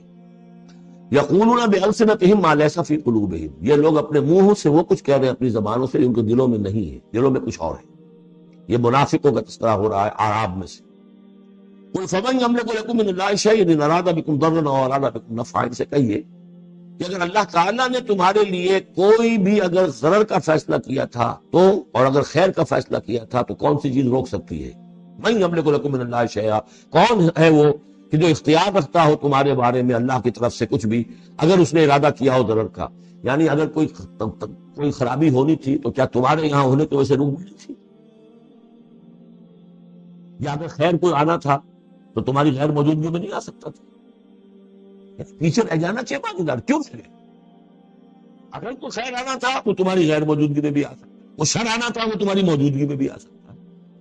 یقولون بألسنتہم ما لیس فی قلوبہم، یہ لوگ اپنے منہوں سے وہ کچھ کہہ رہے ہیں اپنی زبانوں سے، ان کے دلوں میں نہیں ہے، دلوں میں کچھ اور ہے۔ یہ منافقوں کا تذکرہ ہو رہا ہے اعراب میں سے۔ قل فمن یملک لکم من اللہ شیئا ان اراد بکم ضرا او اراد بکم نفعا، ان سے کہیے کہ اگر اللہ تعالیٰ نے تمہارے لیے کوئی بھی اگر ضرر کا فیصلہ کیا تھا تو، اور اگر خیر کا فیصلہ کیا تھا تو کون سی چیز روک سکتی ہے؟ من یملک لکم من اللہ شیئا، کون ہے وہ کہ جو اختیار رکھتا ہو تمہارے بارے میں اللہ کی طرف سے کچھ بھی، اگر اس نے ارادہ کیا ہو ضرر کا، یعنی اگر کوئی خرابی ہونی تھی تو کیا تمہارے یہاں ہونے کی وجہ سے روک ملی تھی؟ یا اگر خیر کوئی آنا تھا تو تمہاری غیر موجودگی میں نہیں آ سکتا تھا؟ پیچھے رہ جانا چاہیے باقیدار، کیوں نہیں؟ اگر کوئی خیر آنا تھا تو تمہاری غیر موجودگی میں بھی آ سکتا، وہ شر آنا تھا وہ تمہاری موجودگی میں بھی آ سکتا۔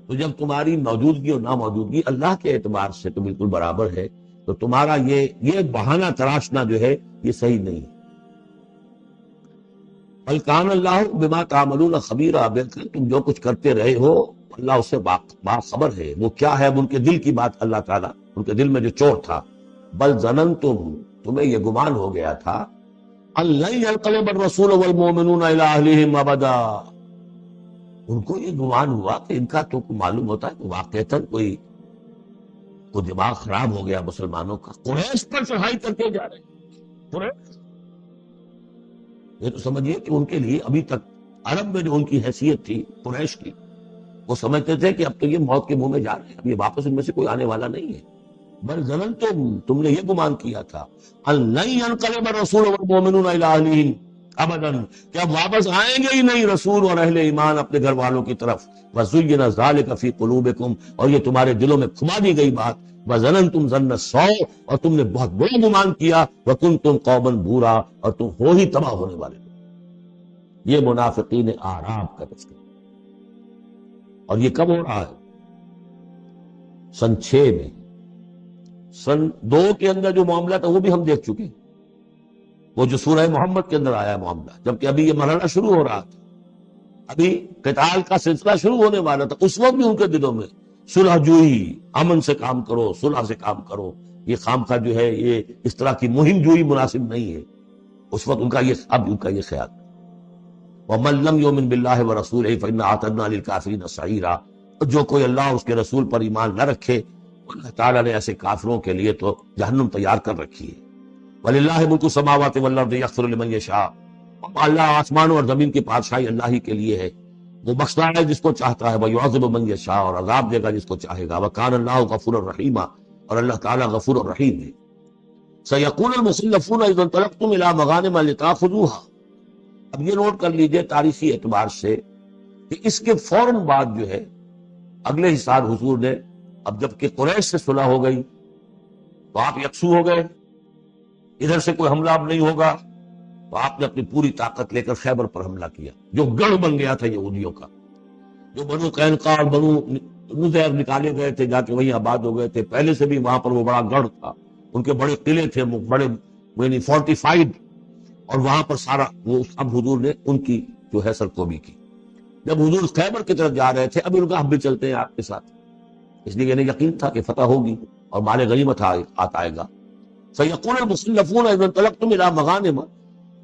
تو جب تمہاری موجودگی اور ناموجودگی اللہ کے اعتبار سے تو بالکل برابر ہے، تو تمہارا یہ بہانہ تراشنا جو ہے یہ صحیح نہیں ہے۔ بل کان اللہ بما تعملون خبیرا، بالکل تم جو کچھ کرتے رہے ہو اللہ اس سے باخبر ہے۔ وہ کیا ہے؟ اب ان کے دل کی بات اللہ تعالیٰ، ان کے دل میں جو چور تھا، بل ظننتم، تمہیں یہ گمان ہو گیا تھا، ان لن ينقلب الرسول والمؤمنون الى اہلہم ابدا، ان کو یہ گمان ہوا کہ ان کا تو معلوم ہوتا ہے کہ واقعتاً کوئی دماغ خراب ہو گیا مسلمانوں کا، قریش پر چڑھائی کرتے جا رہے ہیں۔ قریش، یہ تو سمجھیے کہ ان کے لیے ابھی تک عرب میں جو ان کی حیثیت تھی قریش کی، وہ سمجھتے تھے کہ اب تو یہ موت کے منہ میں جا رہے ہیں، اب یہ واپس ان میں سے کوئی آنے والا نہیں ہے۔ بل ظننتم، تم نے یہ گمان کیا تھا، ان لن ينقلب الرسول والمؤمنون الى اہلہم ابدا، کہ اب واپس آئیں گے ہی نہیں رسول اور اہل ایمان اپنے گھر والوں کی طرف۔ وَزُيِّنَ ذَلِكَ فِي قُلُوبِكُمْ، اور یہ تمہارے دلوں میں کھما دی گئی بات۔ وَظَنَنْتُمْ ظَنَّ السَّوْءِ، اور تم نے بہت برا گمان کیا۔ وَكُنْتُمْ قَوْمًا بُورًا، اور تم ہو ہی تباہ ہونے والے لوگ۔ یہ منافقین اعراب کا تذکرہ، اور یہ کب ہو رہا ہے؟ سن 6 میں۔ سن 2 کے اندر جو معاملہ تھا وہ بھی ہم دیکھ چکے، وہ جو سورہ محمد کے اندر آیا معاملہ، جبکہ ابھی یہ مرحلہ شروع ہو رہا تھا، ابھی قتال کا سلسلہ شروع ہونے والا تھا، اس وقت بھی ان کے دلوں میں صلح جوئی، امن سے کام کرو، صلح سے کام کرو، یہ خامخواہ جو ہے یہ اس طرح کی مہم جوئی مناسب نہیں ہے، اس وقت ان کا یہ خیال۔ وَمَن لَّمْ يُؤْمِن بِاللَّهِ وَرَسُولِهِ فَإِنَّا أَعْتَدْنَا لِلْكَافِرِينَ سَعِيرًا، جو کوئی اللہ اس کے رسول پر ایمان نہ رکھے، اللہ تعالیٰ نے ایسے کافروں کے لیے تو جہنم تیار کر رکھی ہے۔ وَلِلَّهِ مُلْكُ السَّمَاوَاتِ وَالْأَرْضِ يَغْفِرُ لِمَن يَشَاءُ، اللہ آسمانوں اور زمین کی بادشاہی اللہ ہی کے لیے ہے، وہ بخشتا ہے جس کو چاہتا ہے، وَيُعَذِّبُ مَن يَشَاءُ، اور عذاب دے گا جس کو چاہے گا، وَكَانَ اللَّهُ غَفُورًا رَحِيمًا، اور اللہ تعالیٰ غفور الرحیم ہے۔ سَيَقُولُ الْمُخَلَّفُونَ إِذَا انطَلَقْتُمْ إِلَىٰ مَغَانِمَ لِتَأْخُذُوهَا، اب یہ نوٹ کر لیجئے تاریخی اعتبار سے کہ اس کے فوراً بعد جو ہے اگلے ہی سال حضور نے، اب جب کہ قریش سے صلح ہو گئی تو آپ یکسو ہو گئے، ادھر سے کوئی حملہ اب نہیں ہوگا، تو آپ نے اپنی پوری طاقت لے کر خیبر پر حملہ کیا، جو گڑھ بن گیا تھا یہودیوں کا، جو بنو قینقاع اور بنو نذیر نکالے گئے تھے، جا کے وہیں آباد ہو گئے تھے، پہلے سے بھی وہاں پر وہ بڑا گڑھ تھا، ان کے بڑے قلعے تھے، بڑے یعنی فورٹیفائڈ، اور وہاں پر سارا وہ اب حضور نے ان کی جو ہے سرکوبی کی۔ جب حضور خیبر کی طرف جا رہے تھے، اب ان کا ہم بھی چلتے ہیں آپ کے ساتھ، اس لیے انہیں یقین تھا کہ فتح ہوگی اور مال غنیمت آئے گا۔ سَيَقُولُ الْمُخَلَّفُونَ إِذَا انطَلَقْتُمْ إِلَىٰ مَغَانِمَ،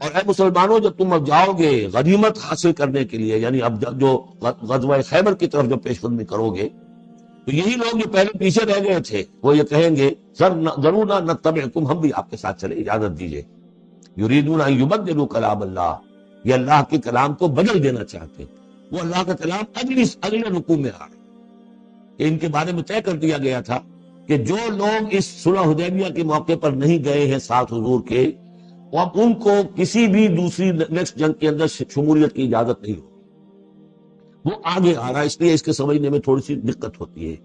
اور اے مسلمانوں جب تم اب جاؤ گے غنیمت حاصل کرنے کے لیے، یعنی اب جو غزوہ خیبر کی طرف جو پیش قدمی کرو گے، تو یہی لوگ جو پہلے پیچھے رہ گئے تھے وہ یہ کہیں گے ضرور نتبعکم، ہم بھی آپ کے ساتھ چلے، اجازت دیجیے۔ یریدون ان یبدلوا کلام اللہ، یہ اللہ کے کلام کو بدل دینا چاہتے ہیں، وہ اللہ کا کلام اگلے رکوع میں آ رہا ہے کہ ان کے بارے میں طے کر دیا گیا تھا کہ جو لوگ اس صلح حدیبیہ کے موقع پر نہیں گئے ہیں ساتھ حضور کے، وہ اب ان کو کسی بھی دوسری نیکسٹ جنگ کے اندر شمولیت کی اجازت نہیں ہوگی، وہ آگے آ رہا ہے، اس لیے اس کے سمجھنے میں تھوڑی سی دقت ہوتی ہے،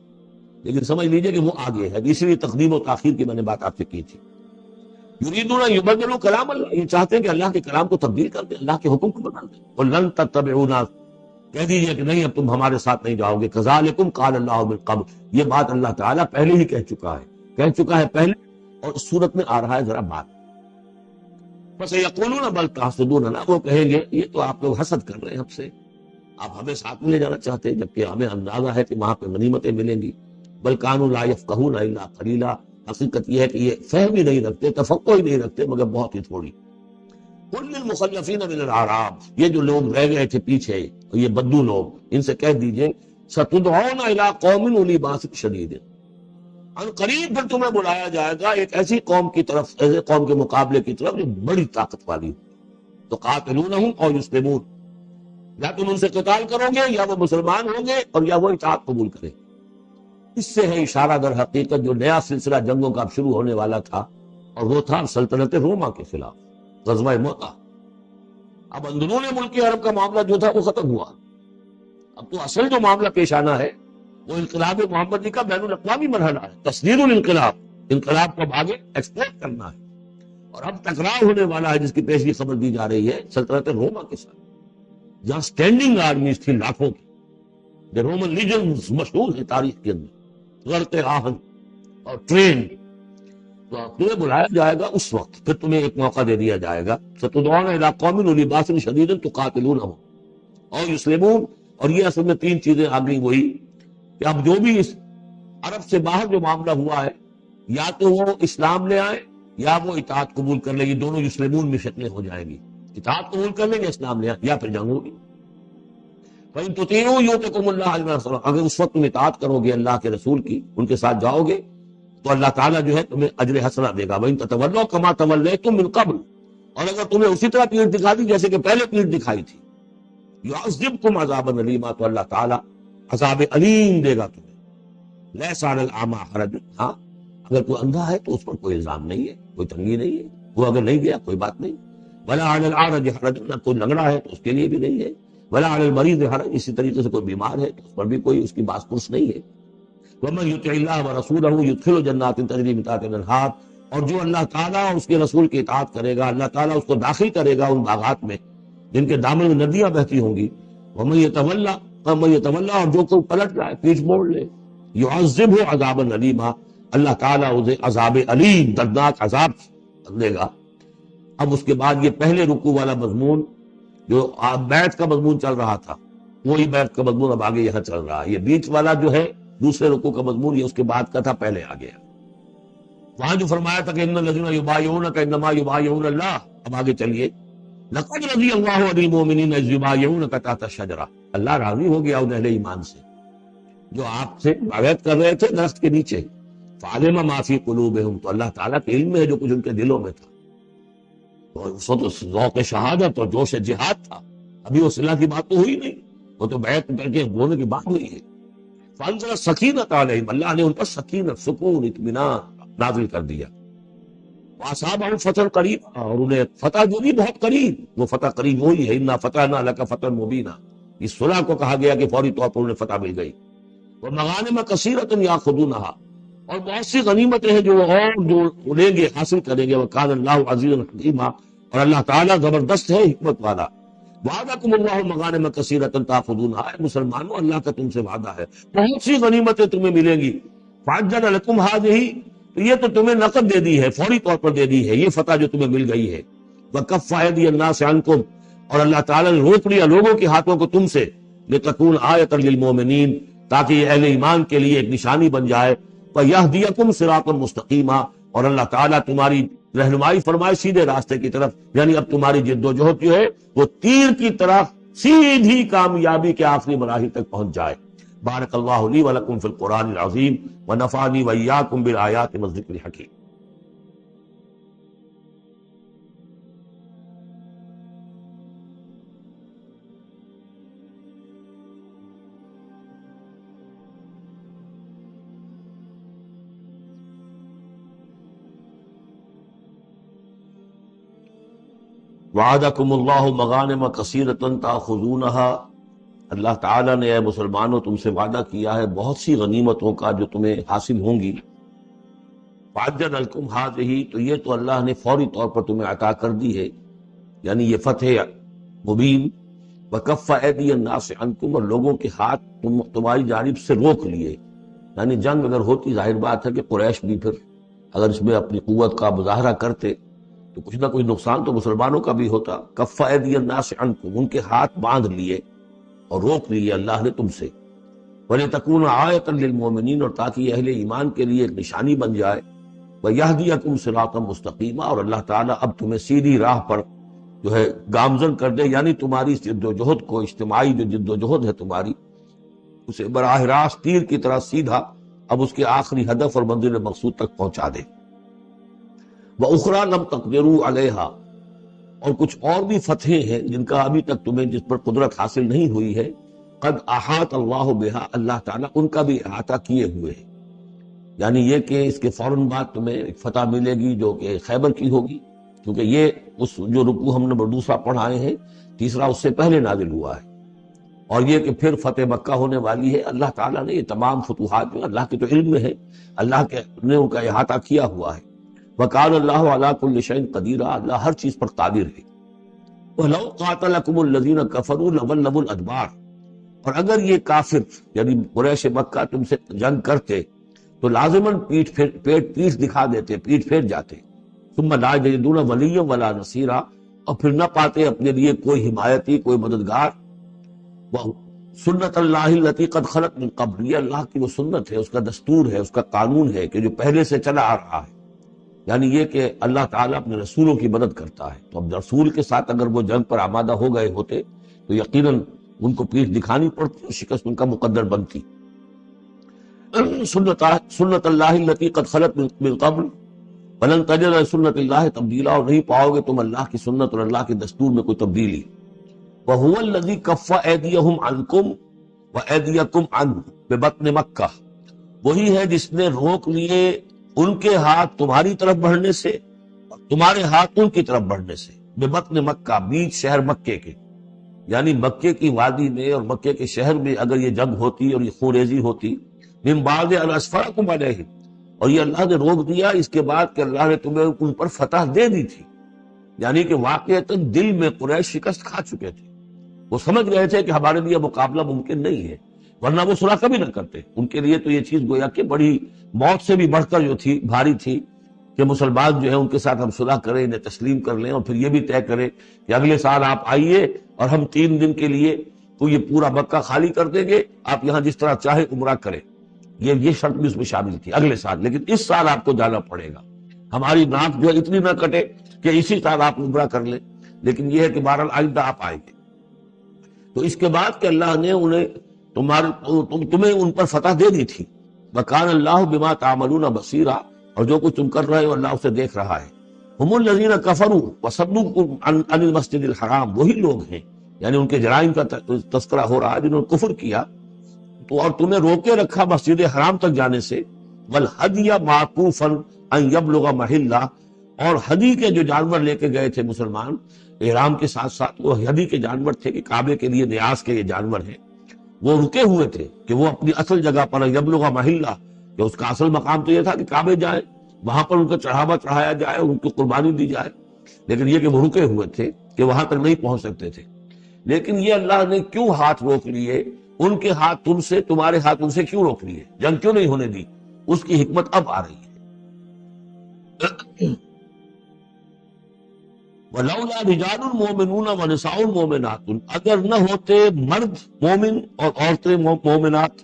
لیکن سمجھ لیجئے کہ وہ آگے ہے، اسی لیے تقدیم و تاخیر کی میں نے بات آپ سے کی تھی۔ یریدون ان یبدلوا کلام اللہ، یہ چاہتے ہیں کہ اللہ کے کلام کو تبدیل کر دیں، اللہ کے حکم کو بدل دیں۔ وَلَن تَتَّبِعُونَا، کہہ دیجئے کہ نہیں اب تم ہمارے ساتھ نہیں جاؤ گے، کَذَٰلِکُمْ قَالَ اللَّهُ مِن قَبْلُ، یہ بات اللہ تعالیٰ پہلے ہی کہہ چکا ہے پہلے، اور اس صورت میں آ رہا ہے ذرا بات۔ فَسَيَقُولُونَ بَلْ تَحْسُدُونَنَا، وہ کہیں گے یہ تو آپ لوگ حسد کر رہے ہیں ہم سے، آپ ہمیں ساتھ میں لے جانا چاہتے ہیں جبکہ ہمیں اندازہ ہے کہ وہاں پہ غنیمتیں ملیں گی۔ بل کانوا لا یفقہون الا قلیلا، حقیقت یہ ہے کہ یہ فہم ہی نہیں رکھتے، تفقہ ہی نہیں رکھتے مگر بہت ہی تھوڑی۔ قل للمخلفین من الاعراب، یہ جو لوگ رہ گئے تھے پیچھے، یہ بدو لوگ، ان سے کہہ دیجئے ستدعون الی قوم اولی باس شدید، ان قریب پھر تمہیں بلایا جائے گا ایک ایسی قوم کی طرف، ایسے قوم کے مقابلے کی طرف جو بڑی طاقت والی ہو، تو قاتلونہم او یسلمون، یا تم ان سے قتال کرو گے یا وہ مسلمان ہوں گے اور یا وہ اطاعت قبول کریں۔ اس سے ہے اشارہ در حقیقت جو نیا سلسلہ جنگوں کا اب شروع ہونے والا تھا، اور وہ تھا سلطنت روما کے خلاف غزوہ موتا۔ اب اندرون ملک عرب کا معاملہ جو تھا وہ ختم ہوا، اب تو اصل جو معاملہ پیش آنا ہے وہ انقلاب محمدی کا بین الاقوامی مرحلہ ہے، تصدیر الانقلاب، انقلاب کو اب آگے ایکسپورٹ کرنا ہے، اور اب ٹکراؤ ہونے والا ہے جس کی پیشگی خبر دی جا رہی ہے سلطنت روما کے ساتھ، جہاں سٹینڈنگ آرمیز تھی لاکھوں کی، رومن لیجنز مشہور ہے تاریخ کے اندر، غرق آہن اور ٹرین، تو تمہیں بلایا جائے گا اس وقت، پھر تمہیں ایک موقع دے دیا جائے گا، ستدعون الی قوم اولی باس شدید تقاتلونہم او یسلمون، اور یہ اصل میں تین چیزیں آ گئی وہی کہ اب جو بھی اس عرب سے باہر جو معاملہ ہوا ہے، یا تو وہ اسلام لے آئے یا وہ اطاعت قبول کر لیں، یہ دونوں یسلمون میں شکلیں ہو جائیں گی، اطاعت قبول کر لیں گے اسلام لے آئے یا پھر جنگ ہوگی۔ فَإِن تُطِيعُوا يُؤْتِكُمُ اللَّهُ أَجْرًا عَظِيمًا، اگر اس وقت تم اطاعت کرو گے اللہ کے رسول کی، ان کے ساتھ جاؤ گے تو اللہ تعالیٰ جو ہے تمہیں اجر حسنہ دے گا۔ وَإِن تَتَوَلَّوْا كَمَا تَوَلَّيْتُم مِّن قَبْلُ، اور اگر تمہیں اسی طرح پیٹھ دکھا دی جیسے کہ پہلے پیٹھ دکھائی تھی، يُعَذِّبْكُمْ عَذَابًا أَلِيمًا، تو اللہ تعالیٰ عذاب علیم دے گا تمہیں۔ لَيْسَ عَلَى الْأَعْمَىٰ حَرَجٌ، ہاں اگر کوئی اندھا ہے تو اس پر کوئی الزام نہیں ہے، کوئی تنگی نہیں ہے، وہ اگر نہیں گیا کوئی بات نہیں۔ وَلَا عَلَى الْأَعْرَجِ حَرَجٌ، نہ کوئی لنگڑا ہے تو اس کے لیے بھی نہیں ہے۔ وَلَا عَلَى الْمَرِيضِ حَرَجٌ، اسی طریقے سے کوئی بیمار ہے تو اس پر بھی کوئی اس کی باس پرس نہیں ہے۔ وَمَن يُطِعِ اللَّهَ وَرَسُولَهُ يُدْخِلْهُ جَنَّاتٍ تَجْرِی مِن تَحْتِهَا الْأَنْہَارُ، اور جو اللہ تعالیٰ اور اس کے رسول کی اطاعت کرے گا اللہ تعالیٰ اس کو داخل کرے گا ان باغات میں جن کے دامن میں ندیاں بہتی ہوں گی۔ وَمَن يَتَوَلَّىٰ، اور جو کوئی پلٹ جائے، پیچھ موڑ لے، يُعَذِّبْهُ عَذَابًا عَلِيمًا، اللہ تعالیٰ اسے عذاب علیم، دردناک عذاب دے گا۔ اب اس کے بعد یہ پہلے رکوع والا مضمون جو بیعت کا مضمون چل رہا تھا، وہی بیعت کا مضمون اب آگے یہاں چل رہا ہے۔ یہ بیچ والا جو ہے دوسرے رکوع کا مضمون یہ اس کے بعد کا تھا، پہلے آ گیا۔ وہاں جو فرمایا تھا کہ ان الذین یبایعونک انما یبایعون اللہ، اب آگے چلیے لقد رضی اللہ عن المؤمنین اذ یبایعونک تحت الشجرہ، اللہ راضی ہو گیا ان اہل ایمان سے جو آپ سے بیعت کر رہے تھے درخت کے نیچے. فعلم ما فی قلوبہم، تو اللہ تعالیٰ کے علم میں ہے جو کچھ ان کے دلوں میں تھا. تو اس وقت ذوق شہادت اور جوش جہاد تھا، ابھی وہ صلح کی بات تو ہوئی نہیں، وہ تو بیعت کر کے بولنے کی بات ہوئی ہے. فانزل سکینت علیہم، اللہ نے ان پر سکینت، سکون، اطمینان نازل کر دیا. وَأَصَابَهُمْ فَتْحٌ قَرِيبٌ، اور انہیں فتح جو بھی بہت قریب، وہ فتح قریب وہی ہے، اِنَّا فَتَحْنَا لَكَ فَتْحًا مُبِينًا. اس صلح کو کہا گیا کہ فوری طور پر انہیں فتح مل گئی. وَمَغَانِمَ كَثِيرَةً يَأْخُذُونَهَا، اور بہت سی غنیمتیں ہیں جو وہ اور جو لیں گے، حاصل کریں گے. وَكَانَ اللَّهُ عَزِيزًا حَكِيمًا، اور اللہ تعالیٰ زبردست ہے، حکمت والا. وعدکم اللہ مغانم کثیرۃ تاخذونها، اے مسلمانوں اللہ کا تم سے وعدہ ہے بہت سی غنیمتیں تمہیں ملیں گی. فعجل لکم هذه، تو یہ تو تمہیں نقد دے دی ہے، فوری طور پر دے دی ہے یہ فتح جو تمہیں مل گئی ہے. وکف ایدی الناس عنکم، اور اللہ تعالیٰ نے روک لیا لوگوں کے ہاتھوں کو تم سے. لتکون آیۃ للمؤمنین، تاکہ یہ اہل ایمان کے لیے ایک نشانی بن جائے. ویہدیکم صراطا مستقیما، اور اللہ تعالیٰ تمہاری رہنمائی فرمائے سیدھے راستے کی طرف. یعنی اب تمہاری جد و جہد جو ہے وہ تیر کی طرح سیدھی کامیابی کے آخری مراحل تک پہنچ جائے. بارک اللہ لی ولکم فی القرآن العظیم ونفعنی وإیاکم بالآیات والذکر الحکیم. وعدکم اللہ مغانم کثیرۃ تاخذونها، اللہ تعالیٰ نے اے مسلمانوں تم سے وعدہ کیا ہے بہت سی غنیمتوں کا جو تمہیں حاصل ہوں گی. فعجل لکم هذه، تو یہ تو اللہ نے فوری طور پر تمہیں عطا کر دی ہے، یعنی یہ فتح مبین. وکف ایدی الناس عنکم، اور لوگوں کے ہاتھ تمہاری جانب سے روک لیے. یعنی جنگ اگر ہوتی ظاہر بات ہے کہ قریش بھی پھر اگر اس میں اپنی قوت کا مظاہرہ کرتے تو کچھ نہ کچھ نقصان تو مسلمانوں کا بھی ہوتا. کف ایدی الناس عنکم، ان کے ہاتھ باندھ لیے اور روک لیے اللہ نے تم سے. وَلِتَكُونَ آیَةً لِّلْمُؤْمِنِينَ، اور تاکہ یہ اہل ایمان کے لیے ایک نشانی بن جائے. وَيَهْدِيَكُمْ صِرَاطًا مُسْتَقِيمًا، اور اللہ تعالیٰ اب تمہیں سیدھی راہ پر جو ہے گامزن کر دے، یعنی تمہاری جد و جہد کو، اجتماعی جو جد و جہد ہے تمہاری، اسے براہ راست تیر کی طرح سیدھا اب اس کے آخری ہدف اور منزل مقصود تک پہنچا دے. وَأُخْرَىٰ لَمْ تَقْدِرُوا عَلَيْهَا، اور کچھ اور بھی فتحیں ہیں جن کا ابھی تک تمہیں جس پر قدرت حاصل نہیں ہوئی ہے. قد احاط اللہ بہا، اللہ تعالیٰ ان کا بھی احاطہ کیے ہوئے ہے. یعنی یہ کہ اس کے فوراً بعد تمہیں ایک فتح ملے گی جو کہ خیبر کی ہوگی، کیونکہ یہ اس جو رکوع ہم نے دوسرا پڑھائے ہیں، تیسرا اس سے پہلے نازل ہوا ہے. اور یہ کہ پھر فتح مکہ ہونے والی ہے. اللہ تعالیٰ نے یہ تمام فتوحات جو اللہ کے تو علم میں ہے، اللہ کے نے ان کا احاطہ کیا ہوا ہے. وَقَالَ اللَّهُ عَلَىٰ كُلِّ شَيْءٍ قَدِيرٌ، اللہ ہر چیز پر قادر ہے. وَلَوْ قَاتَلَكُمُ الَّذِينَ كَفَرُوا لَوَلَّوُا الْأَدْبَارَ، اور اگر یہ کافر یعنی قریش مکہ تم سے جنگ کرتے تو لازماً پیٹ دکھا دیتے، پیٹ پھیر جاتے. ثم لا یجدون ولیا ولا نصیرا، اور پھر نہ پاتے اپنے لیے کوئی حمایتی، کوئی مددگار. سنت اللہ التی قد خلت من قبل، یہ اللہ کی وہ سنت ہے، اس کا دستور ہے، اس کا قانون ہے کہ جو پہلے سے چلا آ رہا ہے. یعنی یہ کہ اللہ تعالیٰ اپنے رسولوں کی مدد کرتا ہے. تو اب رسول کے ساتھ اگر وہ جنگ پر آمادہ ہو گئے ہوتے تو یقیناً ان کو پیٹھ دکھانی پڑتی، شکست ان کا مقدر بنتی. سنت اللہ التی قد خلت من قبل ولن تجد لسنت اللہ تبدیلا، اور نہیں پاؤ گے تم اللہ کی سنت اور اللہ کے دستور میں کوئی تبدیلی. وَهُوَ الَّذِي كَفَّ أَيْدِيَهُمْ عَنْكُمْ وَأَيْدِيَكُمْ عَنْهُ بِبَطْنِ مَكَّةَ، وہی ہے جس نے روک لیے ان کے ہاتھ تمہاری طرف بڑھنے سے اور تمہارے ہاتھ ان کی طرف بڑھنے سے. بِبَطْنِ مکہ، بیچ شہر مکے کے، یعنی مکے کی وادی میں اور مکے کے شہر میں اگر یہ جنگ ہوتی اور یہ خونریزی ہوتی. من بعد ان اسفرکم علیہ، اور یہ اللہ نے روک دیا اس کے بعد کہ اللہ نے تمہیں ان پر فتح دے دی تھی. یعنی کہ واقعتاً دل میں قریش شکست کھا چکے تھے، وہ سمجھ گئے تھے کہ ہمارے لیے مقابلہ ممکن نہیں ہے، ورنہ وہ صلح کبھی نہ کرتے. ان کے لیے تو یہ چیز گویا کہ بڑی موت سے بھی بڑھ کر جو تھی بھاری تھی کہ مسلمان جو ہے ان کے ساتھ ہم صلح کریں، انہیں تسلیم کر لیں، اور پھر یہ بھی طے کریں کہ اگلے سال آپ آئیے اور ہم 3 دن کے لیے تو یہ پورا مکہ خالی کر دیں گے، آپ یہاں جس طرح چاہے عمرہ کریں. یہ شرط بھی اس میں شامل تھی اگلے سال، لیکن اس سال آپ کو جانا پڑے گا، ہماری ناک جو ہے اتنی نہ کٹے کہ اسی سال آپ عمرہ کر لیں. لیکن یہ ہے کہ بہرحال آئندہ آپ آئیں گے۔ تو اس کے بعد کہ اللہ نے انہیں تمہیں ان پر فتح دے دی تھی، وَكَانَ اللَّهُ بِمَا تَعْمَلُونَ بَصِيرًا، اور جو کچھ تم کر رہے ہو اللہ اسے دیکھ رہا ہے۔ ہم الذین کفروا وصدوکم عن المسجد الحرام، وہی لوگ ہیں یعنی ان کے جرائم کا تذکرہ ہو رہا ہے جنہوں نے کفر کیا تو اور تمہیں روکے رکھا مسجد حرام تک جانے سے، والہدی معکوفا ان یبلغ محلہ، اور ہدی کے جو جانور لے کے گئے تھے مسلمان احرام کے ساتھ ساتھ، وہ ہدی کے جانور تھے کہ کعبے کے لیے نیاز کے یہ جانور ہیں، وہ رکے ہوئے تھے کہ وہ اپنی اصل جگہ پر یبلغ محلہ، کہ اس کا اصل مقام تو یہ تھا کہ کعبے جائیں، وہاں پر ان کا چڑھاوا چڑھایا جائے، ان کی قربانی دی جائے، لیکن یہ کہ وہ رکے ہوئے تھے کہ وہاں تک نہیں پہنچ سکتے تھے۔ لیکن یہ اللہ نے کیوں ہاتھ روک لیے، ان کے ہاتھ تم سے، تمہارے ہاتھ ان سے کیوں روک لیے، جنگ کیوں نہیں ہونے دی، اس کی حکمت اب آ رہی ہے۔ وَلَوْلَا رِجَالٌ مُؤْمِنُونَ وَنِسَاءٌ مُؤْمِنَاتٌ، اگر نہ ہوتے مرد مومن اور عورتیں مومنات،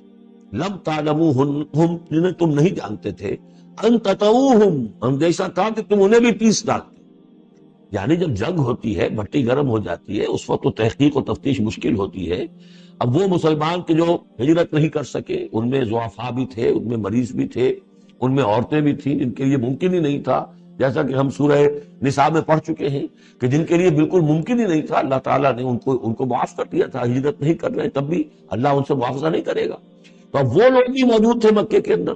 لم تعلموہم، جنہیں تم نہیں جانتے تھے، ان تطؤوہم، اندیشہ تھا کہ تم انہیں بھی پیس ڈالتے۔ یعنی جب جنگ ہوتی ہے، بھٹی گرم ہو جاتی ہے، اس وقت تو تحقیق و تفتیش مشکل ہوتی ہے۔ اب وہ مسلمان کے جو ہجرت نہیں کر سکے، ان میں ضعفاء بھی تھے، ان میں مریض بھی تھے، ان میں عورتیں بھی تھیں جن کے لیے ممکن ہی نہیں تھا، جیسا کہ ہم سورہ نساء میں پڑھ چکے ہیں کہ جن کے لیے بالکل ممکن ہی نہیں تھا، اللہ تعالیٰ نے ان کو معاف کر دیا تھا، ہجرت نہیں کر رہے تب بھی اللہ ان سے معاوضہ نہیں کرے گا۔ تو اب وہ لوگ بھی موجود تھے مکے کے اندر،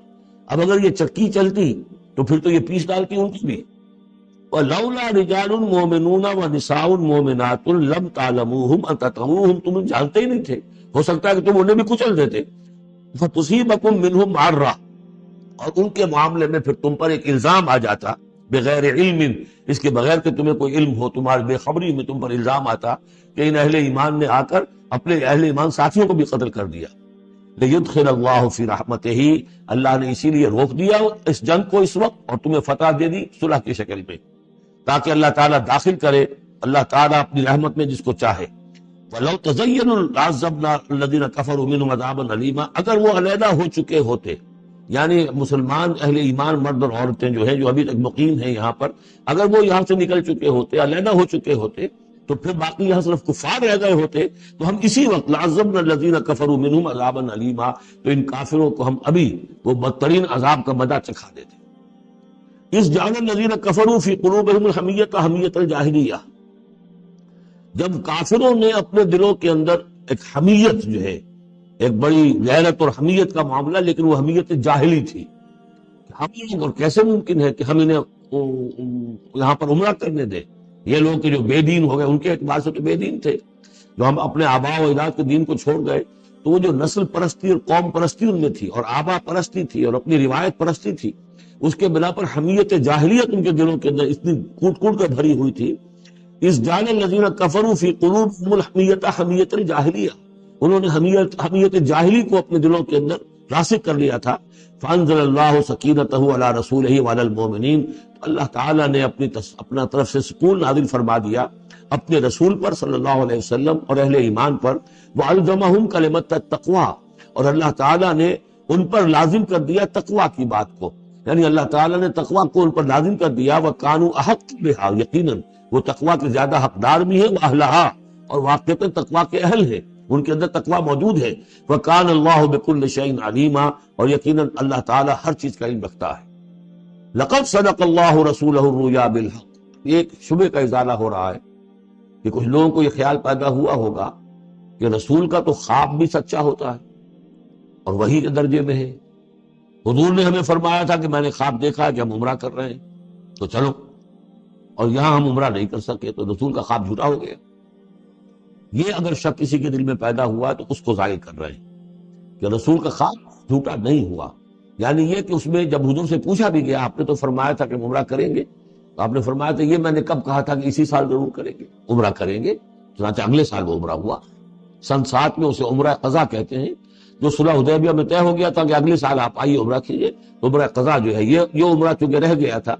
اب اگر یہ چکی چلتی تو پھر تو یہ پیس ڈالتی ان کی بھی۔ وَلَوْلَا رِجَالٌ مُؤْمِنُونَ وَنِسَاءٌ مُؤْمِنَاتٌ لَمْ تَعْلَمُوهُمْ أَن تَطْئُوهُمْ، تم جانتے ہی نہیں تھے، ہو سکتا ہے کہ تم انہیں بھی کچل دیتے، فَتُصِيبَكُم مِّنْهُمْ مَعَرَّةٌ، اور ان کے معاملے میں پھر تم پر ایک الزام آ جاتا، بغیر علم، اس کے بغیر کہ تمہیں کوئی علم ہو، تمہاری بے خبری میں تم پر الزام آتا کہ ان اہل ایمان نے آ کر اپنے اہل ایمان ساتھیوں کو بھی قتل کر دیا۔ لِيُدْخِلَ اللَّهُ فِي رَحْمَتِهِ، اللہ نے اسی لیے روک دیا اس جنگ کو اس وقت اور تمہیں فتح دے دی صلح کی شکل میں، تاکہ اللہ تعالیٰ داخل کرے اللہ تعالیٰ اپنی رحمت میں جس کو چاہے۔ وَلَوْ تَزَيَّنُوا لَعَذَّبْنَا الَّذِينَ كَفَرُوا مِنْهُمْ عَذَابًا أَلِيمًا، اگر وہ علیحدہ ہو چکے ہوتے، یعنی مسلمان اہل ایمان مرد اور عورتیں جو ہیں جو ابھی تک مقیم ہیں یہاں پر، اگر وہ یہاں سے نکل چکے ہوتے، علیحدہ ہو چکے ہوتے، تو پھر باقی یہاں صرف کفار رہ گئے ہوتے، تو ہم اسی وقت لَعَذَّبْنَا الَّذِينَ كَفَرُوا مِنْهُمْ عَذَابًا أَلِيمًا، تو ان کافروں کو ہم ابھی وہ بدترین عذاب کا مزہ چکھا دیتے۔ اس جعل الذین کفروا فی قلوبہم الحمیۃ حمیۃ الجاہلیہ، جب کافروں نے اپنے دلوں کے اندر ایک حمیت جو ہے، ایک بڑی غیرت اور حمیت کا معاملہ، لیکن وہ حمیت جاہلی تھی، ہم لوگ اور کیسے ممکن ہے کہ ہم انہیں یہاں پر عمرہ کرنے دیں، یہ لوگ کہ جو بے دین ہو گئے، ان کے اعتبار سے تو بے دین تھے، جو ہم اپنے آبا و اجداد کے دین کو چھوڑ گئے، تو وہ جو نسل پرستی اور قوم پرستی ان میں تھی اور آبا پرستی تھی اور اپنی روایت پرستی تھی، اس کے بنا پر حمیت جاہلیت ان کے دلوں کے اندر اتنی کوٹ کوٹ کر بھری ہوئی تھی۔ اس جعل الذین کفروا فی قلوبہم الحمیۃ حمیۃ الجاہلیہ، انہوں نے حمیت جاہلی کو اپنے دلوں کے اندر راسخ کر لیا تھا۔ فانزل اللہ سکینتہ علی رسولہ وعلی المؤمنین، اللہ تعالیٰ نے اپنا طرف سے سکون نازل فرما دیا اپنے رسول پر صلی اللہ علیہ وسلم اور اہل ایمان پر، وَأَلْزَمَهُمْ كَلِمَةَ التَّقْوَىٰ، اور اللہ تعالیٰ نے ان پر لازم کر دیا تقویٰ کی بات کو، یعنی اللہ تعالیٰ نے تقویٰ کو ان پر لازم کر دیا۔ وَكَانُوا أَحَقَّ بِهَا، یقیناً وہ تقویٰ کے زیادہ حقدار بھی ہیں، وَأَهْلَهَا، اور واقعتاً تقویٰ کے اہل ہیں، ان کے اندر تقویٰ موجود ہے۔ وَكَانَ اللَّهُ بِكُلِّ شَيْءٍ عَلِيمًا، اور یقیناً اللہ تعالیٰ ہر چیز کا علم رکھتا ہے۔ لَقَدْ صَدَقَ اللَّهُ رَسُولَهُ الرُّؤْيَا بِالْحَقِّ، ایک شبہ کا ازالہ ہو رہا ہے کہ کچھ لوگوں کو یہ خیال پیدا ہوا ہوگا کہ رسول کا تو خواب بھی سچا ہوتا ہے اور وہی کے درجے میں ہے۔ حضور نے ہمیں فرمایا تھا کہ میں نے خواب دیکھا ہے کہ ہم عمرہ کر رہے ہیں تو چلو، اور یہاں ہم عمرہ نہیں کر سکے تو رسول کا خواب جھوٹا ہو گیا۔ یہ اگر شک کسی کے دل میں پیدا ہوا تو اس کو ظاہر کر رہے ہیں کہ رسول کا خواب جھوٹا نہیں ہوا، یعنی یہ کہ اس میں جب حضور سے پوچھا بھی گیا آپ نے تو فرمایا تھا کہ ہم عمرہ کریں گے، تو آپ نے فرمایا تھا یہ میں نے کب کہا تھا کہ اسی سال ضرور کریں گے، عمرہ کریں گے، چنانچہ اگلے سال وہ عمرہ ہوا۔ سن 7 میں اسے عمرہ قضا کہتے ہیں، جو صلح حدیبیہ میں طے ہو گیا تھا کہ اگلے سال آپ آئیے عمرہ کیجیے، تو عمرہ قضا جو ہے یہ عمرہ چونکہ رہ گیا تھا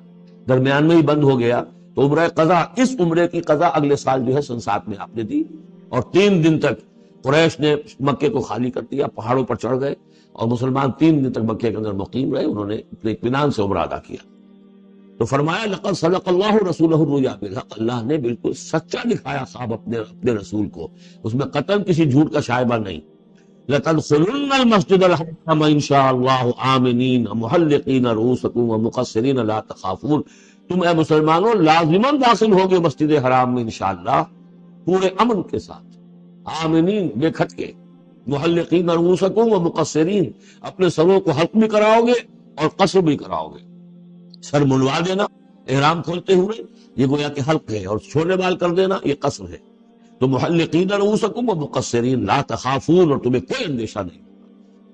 درمیان میں ہی بند ہو گیا، تو عمرہ قضا، اس عمرے کی قضا اگلے سال جو ہے سن 7 میں آپ نے دی، اور 3 دن تک قریش نے مکے کو خالی کر دیا، پہاڑوں پر چڑھ گئے اور مسلمان 3 دن تک مکے کے اندر مقیم رہے، انہوں نے اپنے اطمینان سے عمرہ ادا کیا۔ تو فرمایا لقد صدق اللہ رسولہ الرؤیا بالحق، اللہ نے بالکل سچا دکھایا خواب اپنے رسول کو، اس میں قطعاً کسی جھوٹ کا شائبہ نہیں۔ لَتَدْخُلُنَّ الْمَسْجِدَ الْحَرَامَ إِنْ شَاءَ اللَّهُ آمِنِينَ مُحَلِّقِينَ رُؤُوسَكُمْ وَمُقَصِّرِينَ لَا تَخَافُونَ، تم اے مسلمانوں لازماً داخل ہوگے مسجد حرام میں انشاءاللہ پورے امن کے ساتھ، آمنین بے کھٹکے، محلقین رؤوسکم ومقصرین، اپنے سروں کو حلق بھی کراؤ گے اور قصر بھی کراؤ گے، سر منڈوا دینا احرام کھولتے ہوئے یہ گویا کہ حلق ہے، اور چھوڑے بال کر دینا یہ قصر ہے۔ تو محلقین رؤوسکم ومقصرین لا تخافون، اور تمہیں کوئی اندیشہ نہیں،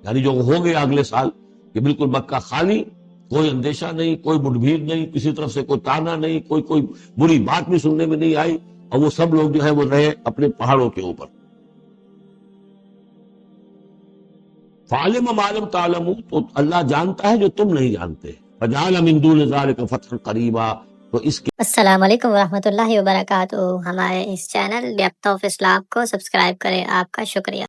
یعنی جو ہو گیا اگلے سال کہ بالکل مکہ خالی، کوئی اندیشہ نہیں، کوئی مڈ بھیڑ نہیں، کسی طرف سے کوئی تانا نہیں، کوئی بری بات بھی سننے میں نہیں آئی، اور وہ سب لوگ جو ہے وہ رہے اپنے پہاڑوں کے اوپر۔ فعلم ما لم تعلموا، تو اللہ جانتا ہے جو تم نہیں جانتے، فجعل من دون ذلك فتحا قریبا، تو اس کے السلام علیکم ورحمۃ اللہ وبرکاتہ۔ ہمارے اس چینل ڈیپتھ آف اسلام کو سبسکرائب کریں، آپ کا شکریہ۔